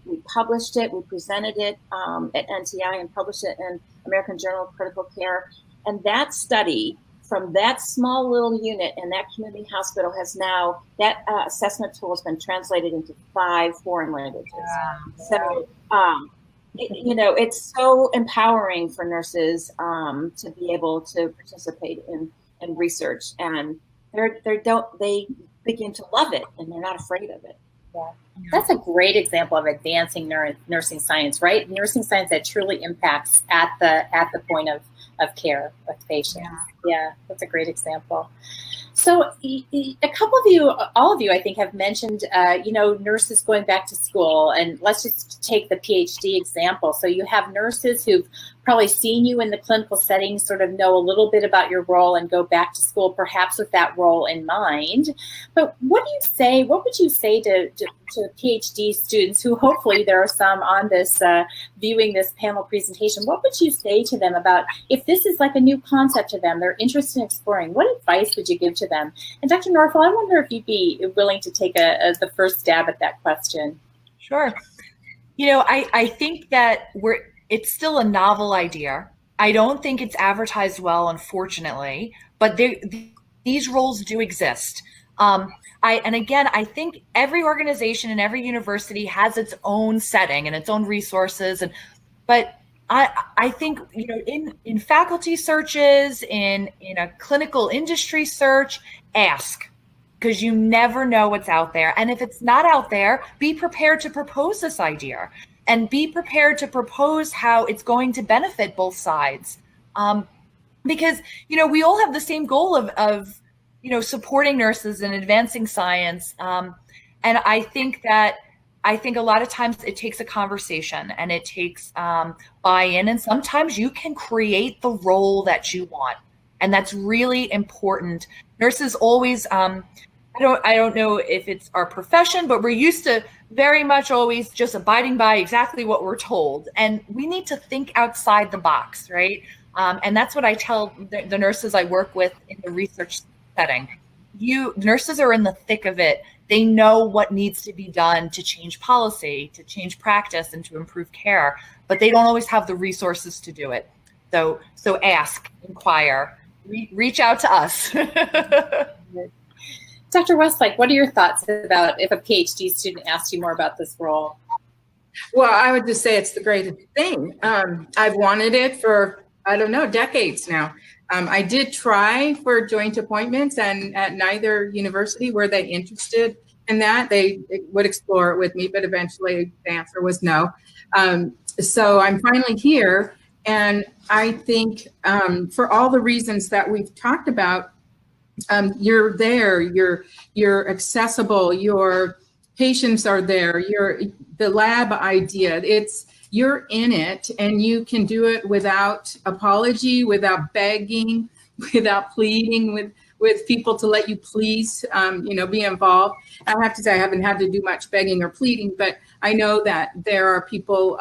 We published it. We presented it at NTI and published it in American Journal of Critical Care. And that study from that small little unit in that community hospital has now, that assessment tool has been translated into 5 foreign languages. So, it's so empowering for nurses to be able to participate in research, and they begin to love it, and they're not afraid of it. Yeah. That's a great example of advancing nursing science, right? Nursing science that truly impacts at the point of care with patients. Yeah, that's a great example. So a couple of you, all of you, I think, have mentioned, nurses going back to school. And let's just take the PhD example. So you have nurses who've probably seen you in the clinical setting, sort of know a little bit about your role and go back to school, perhaps with that role in mind. But what would you say to PhD students who, hopefully there are some on this, viewing this panel presentation? What would you say to them about, if this is like a new concept to them, they're interested in exploring, what advice would you give to them? And Dr. Norful, I wonder if you'd be willing to take the first stab at that question. Sure. I think that it's still a novel idea. I don't think it's advertised well, unfortunately, but these roles do exist. I think every organization and every university has its own setting and its own resources. But I think, in faculty searches, in a clinical industry search, ask, because you never know what's out there. And if it's not out there, be prepared to propose this idea and be prepared to propose how it's going to benefit both sides. Because, we all have the same goal of supporting nurses and advancing science. And I think a lot of times it takes a conversation and it takes buy-in, and sometimes you can create the role that you want. And that's really important. Nurses always, I don't know if it's our profession, but we're used to very much always just abiding by exactly what we're told. And we need to think outside the box, right? And that's what I tell the nurses I work with in the research setting. Nurses are in the thick of it. They know what needs to be done to change policy, to change practice, and to improve care, but they don't always have the resources to do it. So ask, inquire, reach out to us. Dr. Westlake, what are your thoughts about if a PhD student asks you more about this role? Well, I would just say it's the greatest thing. I've wanted it for, decades now. I did try for joint appointments, and at neither university were they interested in that. They would explore it with me, but eventually the answer was no. So I'm finally here, and I think for all the reasons that we've talked about, you're there, you're accessible, your patients are there, the lab idea, you're in it, and you can do it without apology, without begging, without pleading with people to let you please, be involved. I have to say I haven't had to do much begging or pleading, but I know that there are people,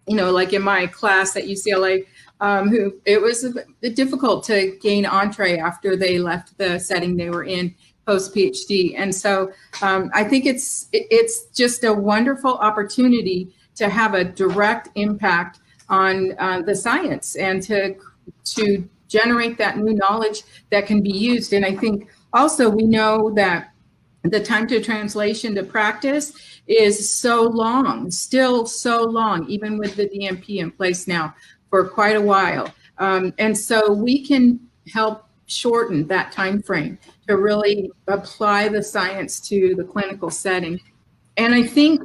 like in my class at UCLA, who it was a bit difficult to gain entree after they left the setting they were in post PhD. And so I think it's just a wonderful opportunity to have a direct impact on the science and to generate that new knowledge that can be used. And I think also we know that the time to translation to practice is so long, still so long, even with the DMP in place now for quite a while. And so we can help shorten that time frame to really apply the science to the clinical setting. And I think,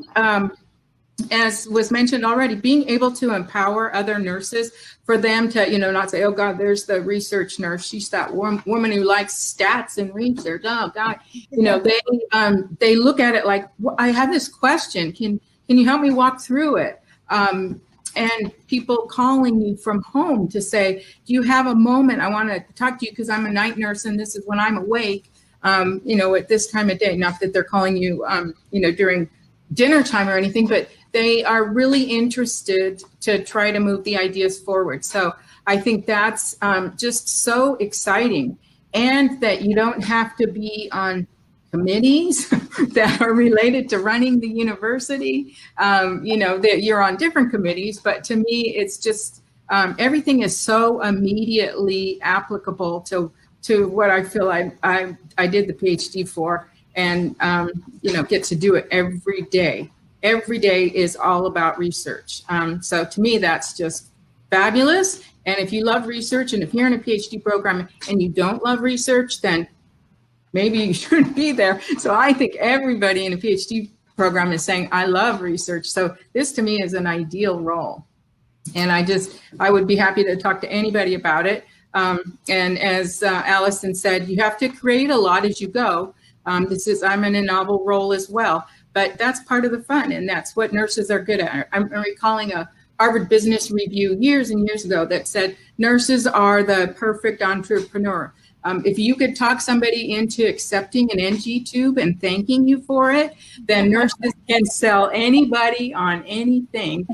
as was mentioned already, being able to empower other nurses for them to, not say, oh God, there's the research nurse. She's that woman who likes stats and research. Oh God, they look at it like, well, I have this question. Can you help me walk through it? And people calling you from home to say, do you have a moment? I want to talk to you because I'm a night nurse and this is when I'm awake, at this time of day. Not that they're calling you, during dinner time or anything, but they are really interested to try to move the ideas forward. So I think that's just so exciting, and that you don't have to be on committees that are related to running the university, that you're on different committees, but to me, it's just everything is so immediately applicable to what I feel I did the PhD for, and get to do it every day. Every day is all about research. So to me, that's just fabulous. And if you love research, and if you're in a PhD program and you don't love research, then maybe you shouldn't be there. So I think everybody in a PhD program is saying, I love research. So this to me is an ideal role. And I would be happy to talk to anybody about it. And as Allison said, you have to create a lot as you go. I'm in a novel role as well, but that's part of the fun. And that's what nurses are good at. I'm recalling a Harvard Business Review years and years ago that said, nurses are the perfect entrepreneur. If you could talk somebody into accepting an NG tube and thanking you for it, then nurses can sell anybody on anything.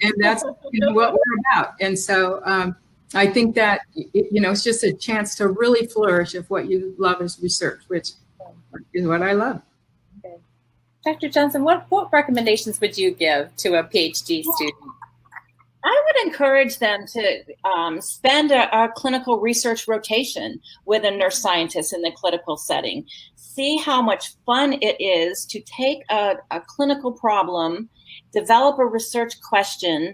And that's what we're about. And so I think that, it's just a chance to really flourish if what you love is research, which is what I love. Okay. Dr. Johnson, what recommendations would you give to a PhD student? I would encourage them to spend a clinical research rotation with a nurse scientist in the clinical setting. See how much fun it is to take a clinical problem, develop a research question,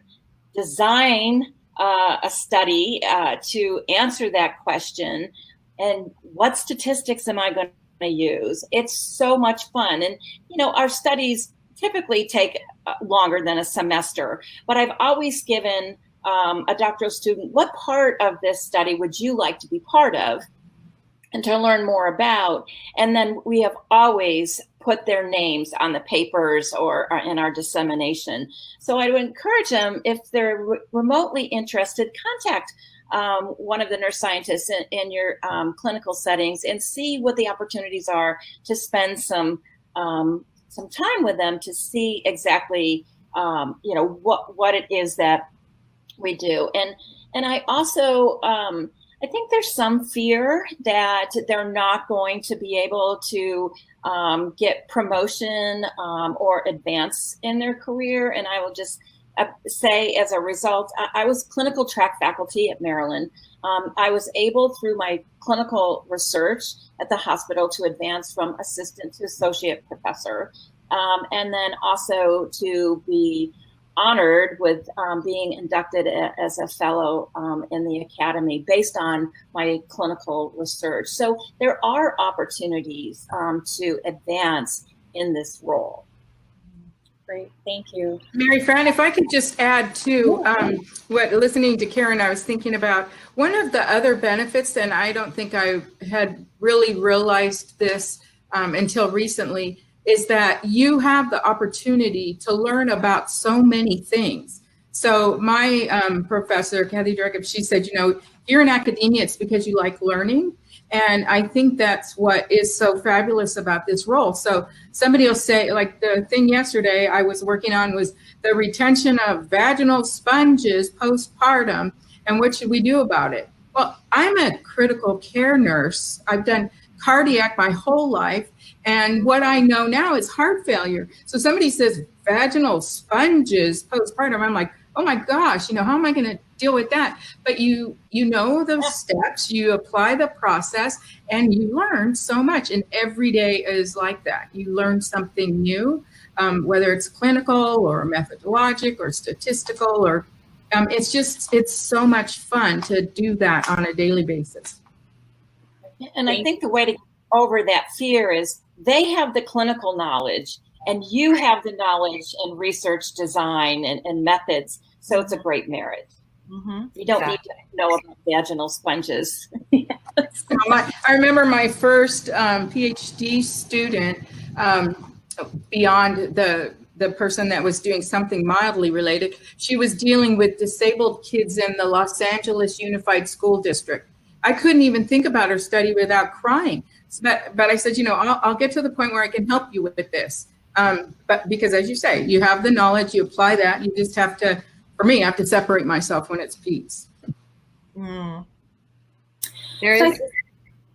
design a study to answer that question, and what statistics am I going to use? It's so much fun. And, our studies typically take longer than a semester, but I've always given a doctoral student, what part of this study would you like to be part of and to learn more about? And then we have always put their names on the papers or in our dissemination. So I would encourage them, if they're remotely interested, contact one of the nurse scientists in your clinical settings and see what the opportunities are to spend some time with them to see exactly, what it is that we do. And I also, I think there's some fear that they're not going to be able to get promotion or advance in their career. And I will just say, as a result, I was clinical track faculty at Maryland. I was able, through my clinical research at the hospital, to advance from assistant to associate professor, and then also to be honored with being inducted as a fellow in the academy based on my clinical research. So there are opportunities to advance in this role. Great, thank you. Mary Fran, if I could just add to what, listening to Karen, I was thinking about one of the other benefits, and I don't think I had really realized this until recently, is that you have the opportunity to learn about so many things. So my professor, Kathy Directive, she said, you're in academia, it's because you like learning. And I think that's what is so fabulous about this role. So somebody will say, like the thing yesterday I was working on was the retention of vaginal sponges postpartum, and what should we do about it? Well, I'm a critical care nurse. I've done cardiac my whole life, and what I know now is heart failure. So somebody says vaginal sponges postpartum, I'm like, oh my gosh, how am I going to deal with that? But you know those steps, you apply the process, and you learn so much. And every day is like that. You learn something new, whether it's clinical or methodologic or statistical, or it's so much fun to do that on a daily basis. And I think the way to get over that fear is they have the clinical knowledge and you have the knowledge and research design and methods. So it's a great marriage. Mm-hmm. You don't need to know about vaginal sponges. I remember my first PhD student, beyond the person that was doing something mildly related, she was dealing with disabled kids in the Los Angeles Unified School District. I couldn't even think about her study without crying. But I said, I'll get to the point where I can help you with this. But because, as you say, you have the knowledge, you apply that. You just have to, for me, I have to separate myself when it's peds. Mm. There is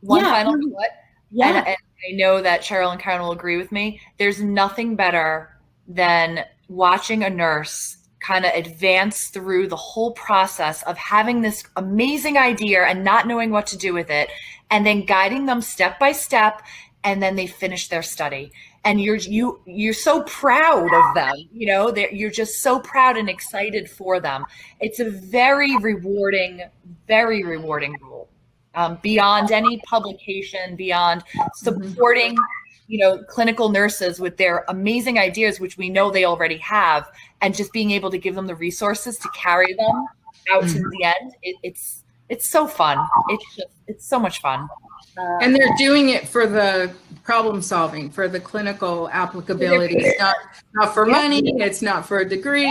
one final thought. Yeah. And I know that Cheryl and Karen will agree with me. There's nothing better than watching a nurse kind of advance through the whole process of having this amazing idea and not knowing what to do with it, and then guiding them step by step, and then they finish their study. And you're so proud of them, you're just so proud and excited for them. It's a very rewarding role, beyond any publication, beyond supporting clinical nurses with their amazing ideas, which we know they already have, and just being able to give them the resources to carry them out to the end. It's so fun. It's so much fun. And they're doing it for the problem solving, for the clinical applicability. It's not for money. It's not for a degree.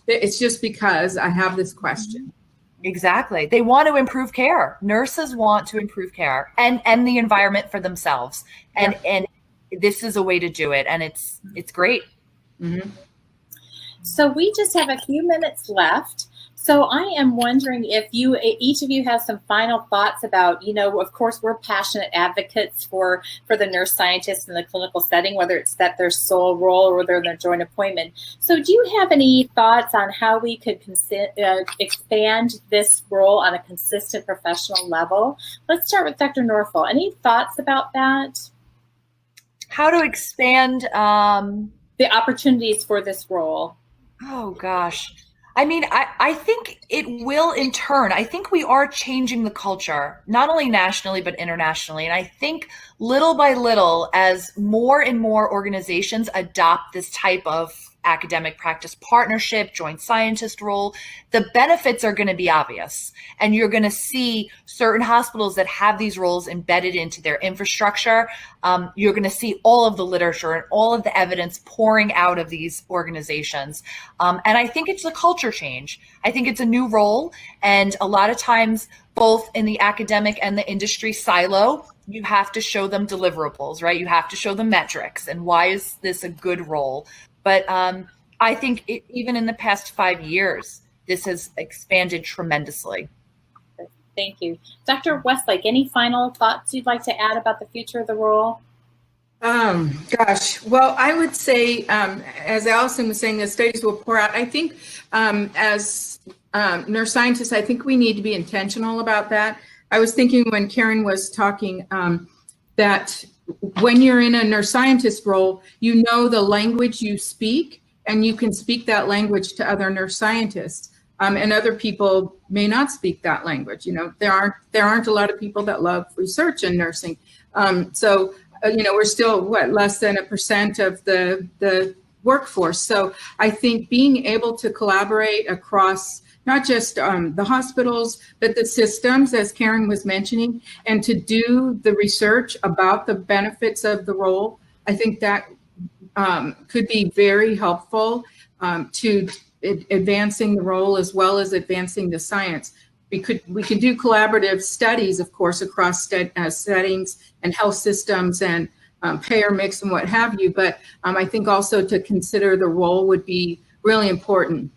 It's just because I have this question. Exactly. They want to improve care. Nurses want to improve care and the environment for themselves. And this is a way to do it. And it's great. Mm-hmm. So we just have a few minutes left. So I am wondering if each of you has some final thoughts about, of course, we're passionate advocates for the nurse scientists in the clinical setting, whether it's that their sole role or they're in their joint appointment. So do you have any thoughts on how we could expand this role on a consistent professional level? Let's start with Dr. Norful. Any thoughts about that? How to expand the opportunities for this role? Oh, gosh. I mean, I think it will in turn. I think we are changing the culture, not only nationally, but internationally. And I think little by little, as more and more organizations adopt this type of academic practice partnership, joint scientist role, the benefits are going to be obvious. And you're going to see certain hospitals that have these roles embedded into their infrastructure. You're going to see all of the literature and all of the evidence pouring out of these organizations. And I think it's a culture change. I think it's a new role. And a lot of times, both in the academic and the industry silo, you have to show them deliverables, right? You have to show them metrics. And why is this a good role? But I think even in the past 5 years, this has expanded tremendously. Thank you. Dr. Westlake, any final thoughts you'd like to add about the future of the role? Gosh, well, I would say, as Allison was saying, the studies will pour out. I think as nurse scientists, I think we need to be intentional about that. I was thinking when Karen was talking that when you're in a nurse scientist role, you know the language you speak, and you can speak that language to other nurse scientists. And other people may not speak that language. There aren't a lot of people that love research in nursing. So we're still less than 1% of the workforce. So I think being able to collaborate across not just the hospitals, but the systems, as Karen was mentioning, and to do the research about the benefits of the role, I think that could be very helpful to advancing the role as well as advancing the science. we can do collaborative studies, of course, across settings and health systems and payer mix and what have you. But I think also to consider the role would be really important.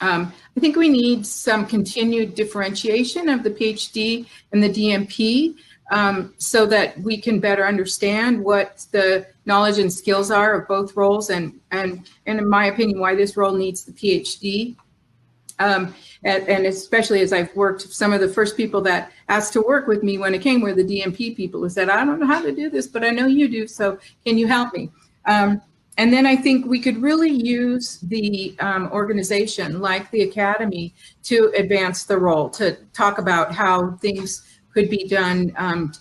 I think we need some continued differentiation of the PhD and the DNP so that we can better understand what the knowledge and skills are of both roles and in my opinion, why this role needs the PhD. And especially as I've worked, some of the first people that asked to work with me when it came were the DNP people who said, I don't know how to do this, but I know you do, so can you help me? And then I think we could really use the organization like the Academy to advance the role, to talk about how things could be done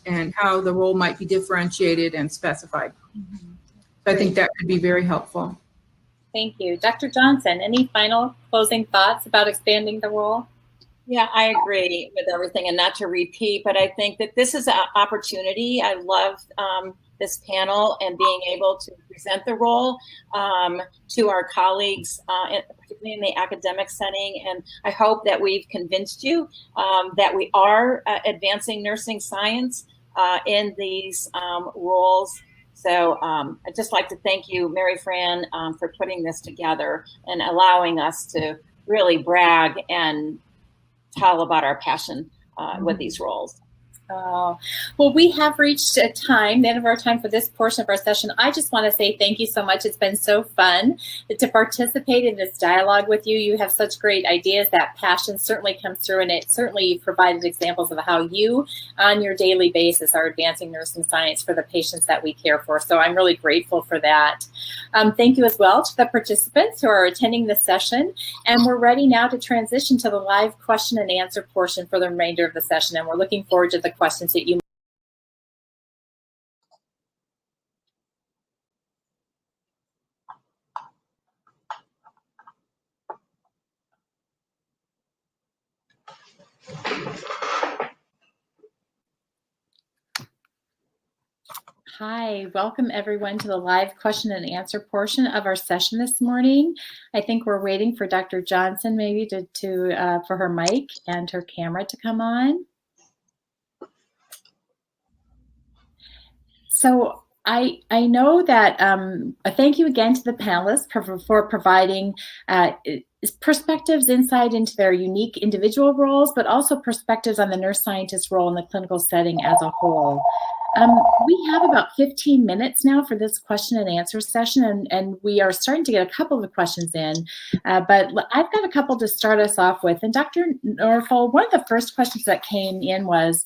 and how the role might be differentiated and specified. So I think that could be very helpful. Thank you. Dr. Johnson, any final closing thoughts about expanding the role? Yeah, I agree with everything, and not to repeat, but I think that this is an opportunity. I love this panel and being able to present the role to our colleagues, particularly in the academic setting. And I hope that we've convinced you that we are advancing nursing science in these roles. So I'd just like to thank you, Mary Fran, for putting this together and allowing us to really brag and tell about our passion with these roles. Oh, well, we have reached the end of our time for this portion of our session. I just want to say thank you so much. It's been so fun to participate in this dialogue with you. You have such great ideas. That passion certainly comes through, and it certainly provided examples of how you, on your daily basis, are advancing nursing science for the patients that we care for. So I'm really grateful for that. Thank you as well to the participants who are attending this session. And we're ready now to transition to the live question and answer portion for the remainder of the session. And we're looking forward to the questions that you Hi, welcome everyone to the live question and answer portion of our session this morning. I think we're waiting for Dr. Johnson maybe for her mic and her camera to come on. So I know that thank you again to the panelists for providing perspectives, insight into their unique individual roles, but also perspectives on the nurse scientist role in the clinical setting as a whole. We have about 15 minutes now for this question and answer session, and we are starting to get a couple of questions in, but I've got a couple to start us off with. And Dr. Norful, one of the first questions that came in was,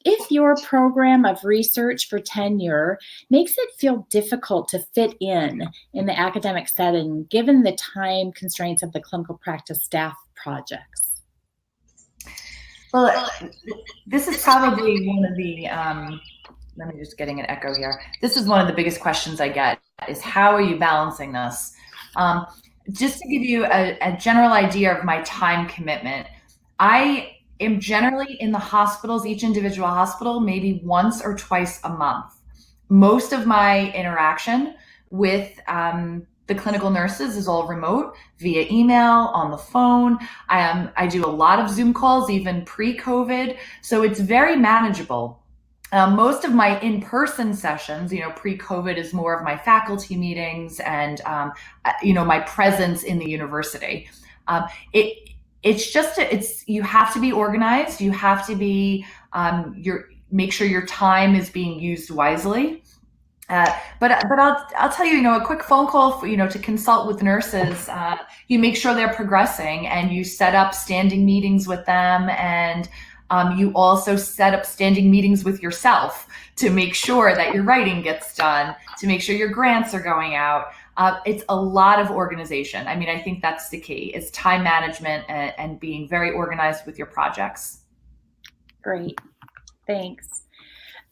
if your program of research for tenure makes it feel difficult to fit in the academic setting, given the time constraints of the clinical practice staff projects? Well, this is probably one of the, let me just getting an echo here. This is one of the biggest questions I get is how are you balancing this? Just to give you a general idea of my time commitment, I am generally in the hospitals, each individual hospital, maybe once or twice a month. Most of my interaction with the clinical nurses is all remote, via email, on the phone. I do a lot of Zoom calls, even pre-COVID, so it's very manageable. Most of my in-person sessions, pre-COVID is more of my faculty meetings and, my presence in the university. You have to be organized. You have to be, make sure your time is being used wisely. But I'll tell you, a quick phone call, to consult with nurses, you make sure they're progressing and you set up standing meetings with them. And you also set up standing meetings with yourself to make sure that your writing gets done, to make sure your grants are going out. It's a lot of organization. I mean, I think that's the key, is time management and being very organized with your projects. Great, thanks.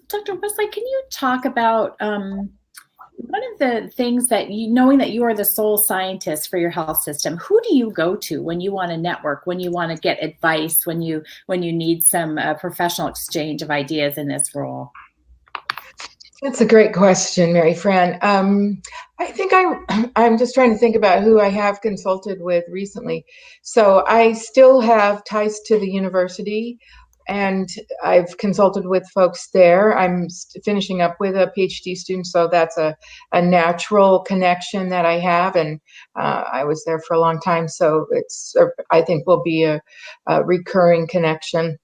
Dr. Westlake, can you talk about one of the things that knowing that you are the sole scientist for your health system, who do you go to when you want to network, when you want to get advice, when you need some professional exchange of ideas in this role? That's a great question, Mary Fran. I think I'm just trying to think about who I have consulted with recently. So I still have ties to the university, and I've consulted with folks there. I'm finishing up with a PhD student, so that's a natural connection that I have, and I was there for a long time, so I think will be a recurring connection.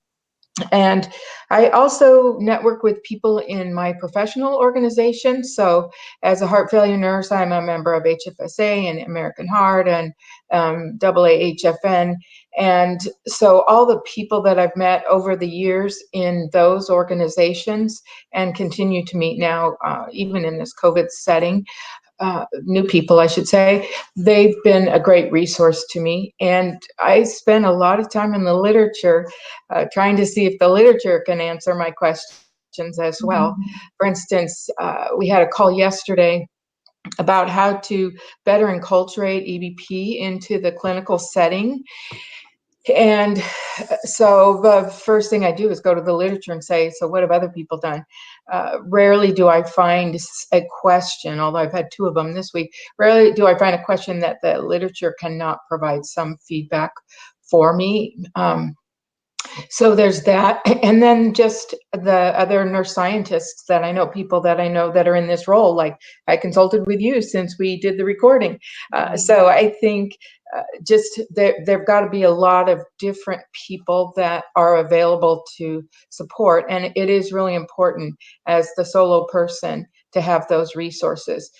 And I also network with people in my professional organization. So as a heart failure nurse, I'm a member of HFSA and American Heart and AAHFN. And so all the people that I've met over the years in those organizations and continue to meet now, even in this COVID setting, new people, I should say, they've been a great resource to me. And I spend a lot of time in the literature trying to see if the literature can answer my questions as well. For instance, we had a call yesterday about how to better enculturate EBP into the clinical setting. And so the first thing I do is go to the literature and say, so what have other people done? Rarely do I find a question, although I've had 2 of them this week, rarely do I find a question that the literature cannot provide some feedback for me. So there's that. And then just the other nurse scientists that I know, people that I know that are in this role, like I consulted with you since we did the recording. So I think just there've got to be a lot of different people that are available to support. And it is really important as the solo person to have those resources.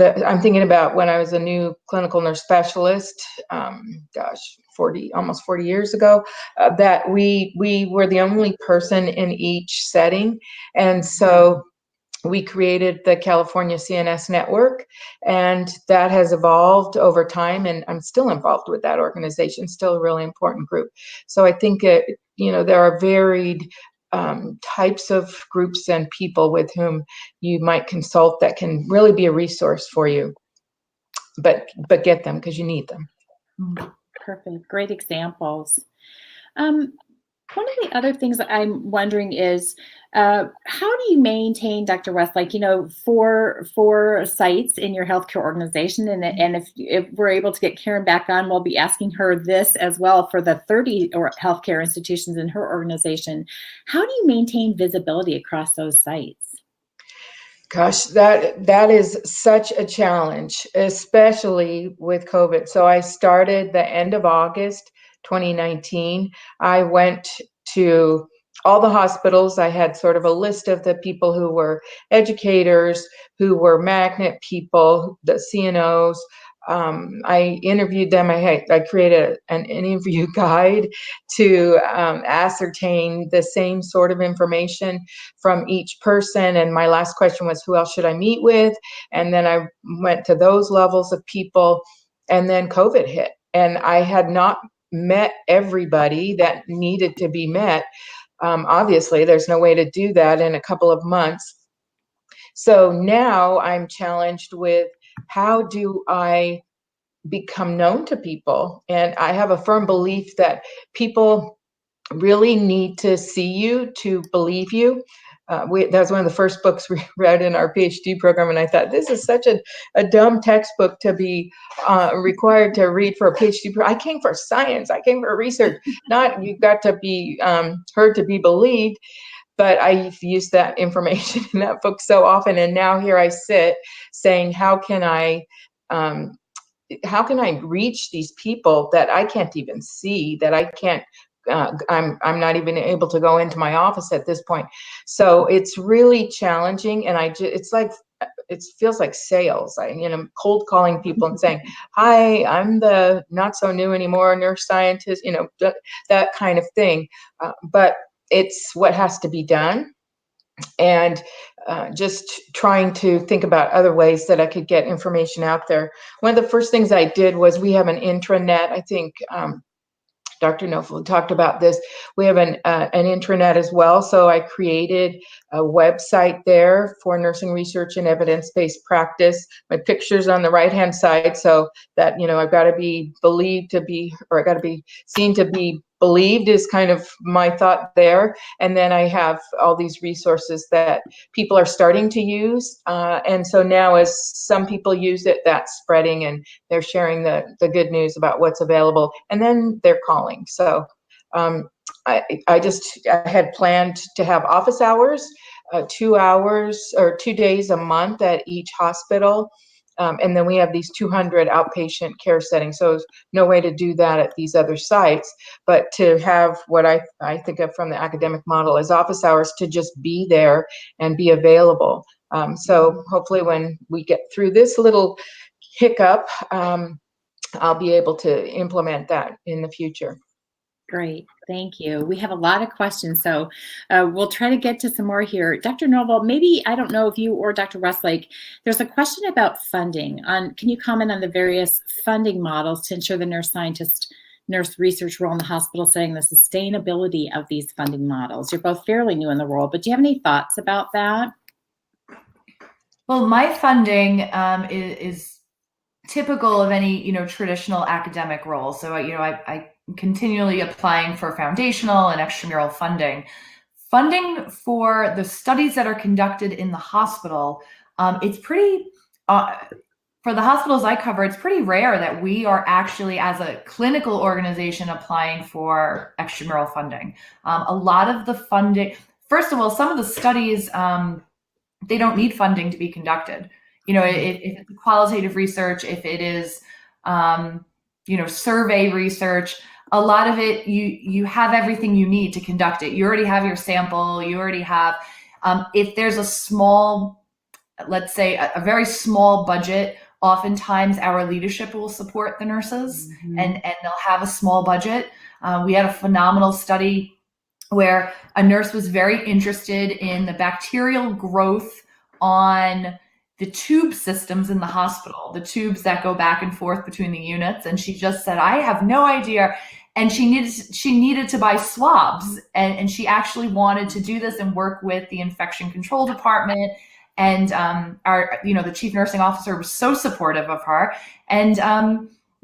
I'm thinking about when I was a new clinical nurse specialist, almost 40 years ago, that we were the only person in each setting. And so we created the California CNS network, and that has evolved over time, and I'm still involved with that organization, still a really important group. So I think, there are varied types of groups and people with whom you might consult that can really be a resource for you, but get them because you need them. Perfect. Great examples. One of the other things that I'm wondering is, how do you maintain, Dr. Westlake, for sites in your healthcare organization? And if we're able to get Karen back on, we'll be asking her this as well for the 30 healthcare institutions in her organization. How do you maintain visibility across those sites? Gosh, that is such a challenge, especially with COVID. So I started the end of August 2019. I went to all the hospitals. I had sort of a list of the people who were educators, who were magnet people, the CNOs. I interviewed them. I created an interview guide to ascertain the same sort of information from each person. And my last question was, who else should I meet with? And then I went to those levels of people, and then COVID hit. And I had not met everybody that needed to be met. Obviously, there's no way to do that in a couple of months. So now I'm challenged with, how do I become known to people? And I have a firm belief that people really need to see you to believe you. That was one of the first books we read in our PhD program, and I thought, this is such a dumb textbook to be required to read for a PhD. I came for science. I came for research. Not you've got to be heard to be believed. But I've used that information in that book so often, and now here I sit saying, how can I reach these people that I can't even see, that I can't, I'm not even able to go into my office at this point. So it's really challenging, and it feels like sales. Cold calling people and saying, hi, I'm the not so new anymore nurse scientist, that kind of thing. But it's what has to be done. And just trying to think about other ways that I could get information out there. One of the first things I did was, we have an intranet. I think Dr. Norful talked about this. We have an intranet as well. So I created a website there for nursing research and evidence-based practice. My picture's on the right-hand side, so that, I've got to be believed to be, or I got to be seen to be believed is kind of my thought there. And then I have all these resources that people are starting to use. And so now as some people use it, that's spreading and they're sharing the good news about what's available. And then they're calling. So I had planned to have office hours, 2 hours or 2 days a month at each hospital. And then we have these 200 outpatient care settings. So there's no way to do that at these other sites, but to have what I think of from the academic model as office hours, to just be there and be available. So hopefully when we get through this little hiccup, I'll be able to implement that in the future. Great, thank you. We have a lot of questions, so we'll try to get to some more here. Dr. Norville, maybe, I don't know if you or Dr. Westlake, there's a question about funding. Can you comment on the various funding models to ensure the nurse research role in the hospital setting, the sustainability of these funding models? You're both fairly new in the role, but do you have any thoughts about that? Well, my funding is typical of any, traditional academic role. So, I continually applying for foundational and extramural funding. Funding for the studies that are conducted in the hospital, it's pretty, for the hospitals I cover, it's pretty rare that we are actually, as a clinical organization, applying for extramural funding. A lot of the funding, first of all, some of the studies, they don't need funding to be conducted. If it's qualitative research, if it is, survey research, a lot of it, you have everything you need to conduct it. You already have your sample, you already have, if there's a small, let's say a very small budget, oftentimes our leadership will support the nurses and they'll have a small budget. We had a phenomenal study where a nurse was very interested in the bacterial growth on the tube systems in the hospital, the tubes that go back and forth between the units. And she just said, I have no idea. And she needed to buy swabs. And she actually wanted to do this and work with the infection control department. And the chief nursing officer was so supportive of her. And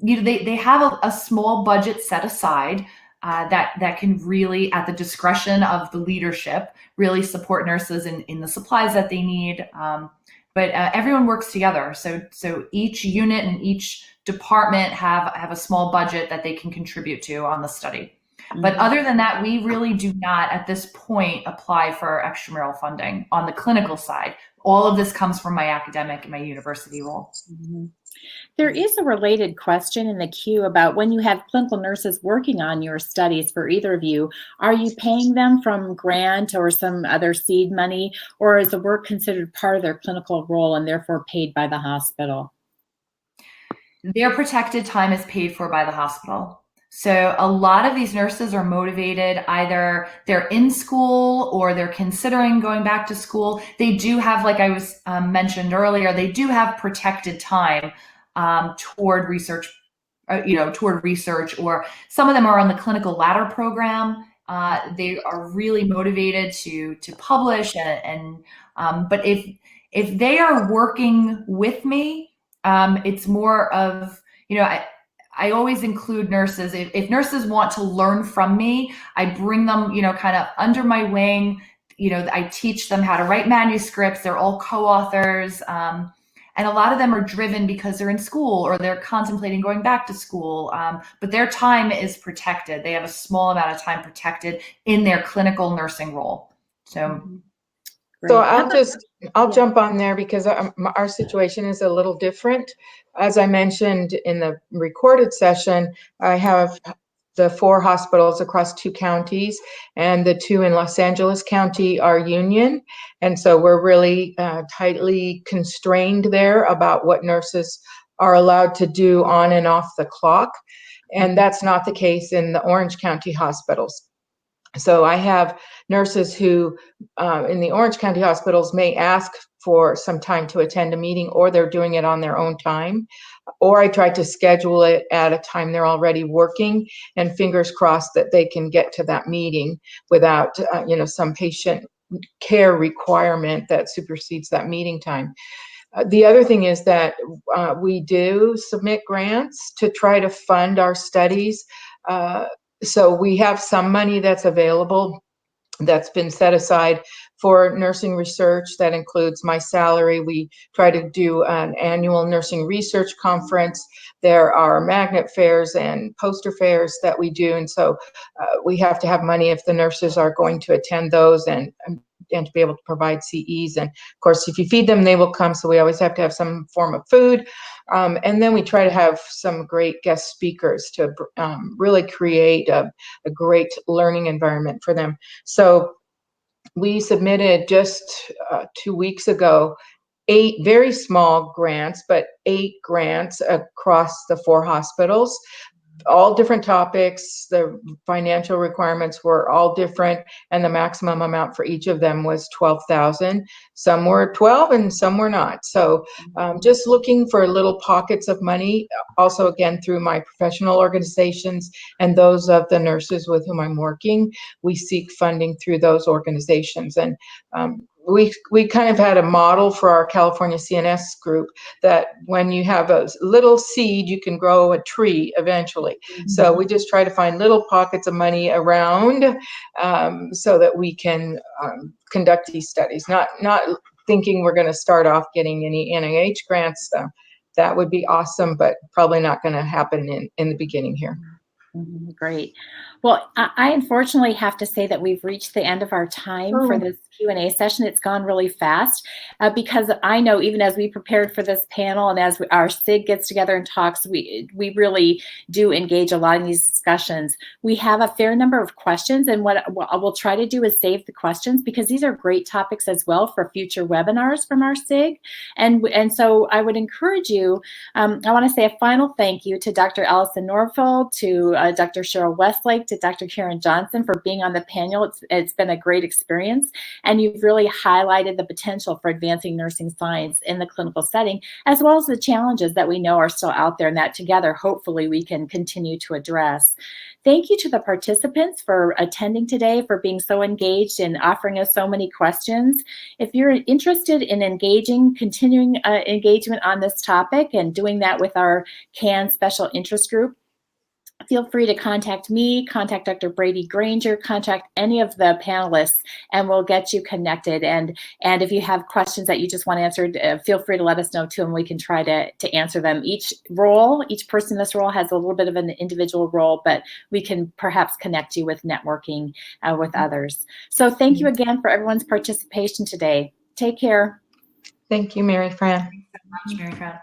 they have a small budget set aside that can really, at the discretion of the leadership, really support nurses in the supplies that they need. But everyone works together. So each unit and each department have a small budget that they can contribute to on the study. But other than that, we really do not, at this point, apply for extramural funding on the clinical side. All of this comes from my academic and my university role. There is a related question in the queue about when you have clinical nurses working on your studies for either of you, are you paying them from grant or some other seed money, or is the work considered part of their clinical role and therefore paid by the hospital? Their protected time is paid for by the hospital. So a lot of these nurses are motivated, either they're in school or they're considering going back to school. They do have, like I was mentioned earlier, they do have protected time toward research, or some of them are on the clinical ladder program. They are really motivated to publish but if they are working with me, it's more of, I always include nurses. If nurses want to learn from me, I bring them, kind of under my wing. I teach them how to write manuscripts. They're all co-authors. And a lot of them are driven because they're in school or they're contemplating going back to school. But their time is protected. They have a small amount of time protected in their clinical nursing role. So. So I'll jump on there because our situation is a little different. As I mentioned in the recorded session, I have the 4 hospitals across 2 counties, and the 2 in Los Angeles County are union. And so we're really tightly constrained there about what nurses are allowed to do on and off the clock. And that's not the case in the Orange County hospitals. So I have nurses who in the Orange County hospitals may ask for some time to attend a meeting, or they're doing it on their own time, or I try to schedule it at a time they're already working, and fingers crossed that they can get to that meeting without some patient care requirement that supersedes that meeting time. The other thing is that we do submit grants to try to fund our studies. So we have some money that's available that's been set aside for nursing research. That includes my salary. We try to do an annual nursing research conference. There are magnet fairs and poster fairs that we do. And so we have to have money if the nurses are going to attend those and to be able to provide CEs. And of course, if you feed them, they will come. So we always have to have some form of food. And then we try to have some great guest speakers to really create a great learning environment for them. So we submitted just 2 weeks ago 8 very small grants, but 8 grants across the 4 hospitals. All different topics. The financial requirements were all different, and the maximum amount for each of them was $12,000. Some were 12 and some were not. So just looking for little pockets of money. Also, again, through my professional organizations and those of the nurses with whom I'm working, we seek funding through those organizations. And we kind of had a model for our California CNS group that when you have a little seed, you can grow a tree eventually. Mm-hmm. So we just try to find little pockets of money around so that we can conduct these studies. Not thinking we're going to start off getting any NIH grants. That would be awesome, but probably not going to happen in the beginning here. Mm-hmm. Great. Well, I unfortunately have to say that we've reached the end of our time for this Q&A session. It's gone really fast because I know even as we prepared for this panel and as our SIG gets together and talks, we really do engage a lot in these discussions. We have a fair number of questions, and what we'll try to do is save the questions because these are great topics as well for future webinars from our SIG. And so I would encourage you, I want to say a final thank you to Dr. Allison Northwell, to Dr. Cheryl Westlake, to Dr. Karen Johnson for being on the panel. It's been a great experience, and you've really highlighted the potential for advancing nursing science in the clinical setting, as well as the challenges that we know are still out there, and that together, hopefully, we can continue to address. Thank you to the participants for attending today, for being so engaged and offering us so many questions. If you're interested in continuing engagement on this topic and doing that with our CAN Special Interest Group, feel free to contact me, contact Dr. Brady Granger, contact any of the panelists, and we'll get you connected. And if you have questions that you just want answered, feel free to let us know too, and we can try to answer them. Each person in this role has a little bit of an individual role, but we can perhaps connect you with networking with others. So thank you again for everyone's participation today. Take care. Thank you, Mary Fran. Thank you so much, Mary Fran.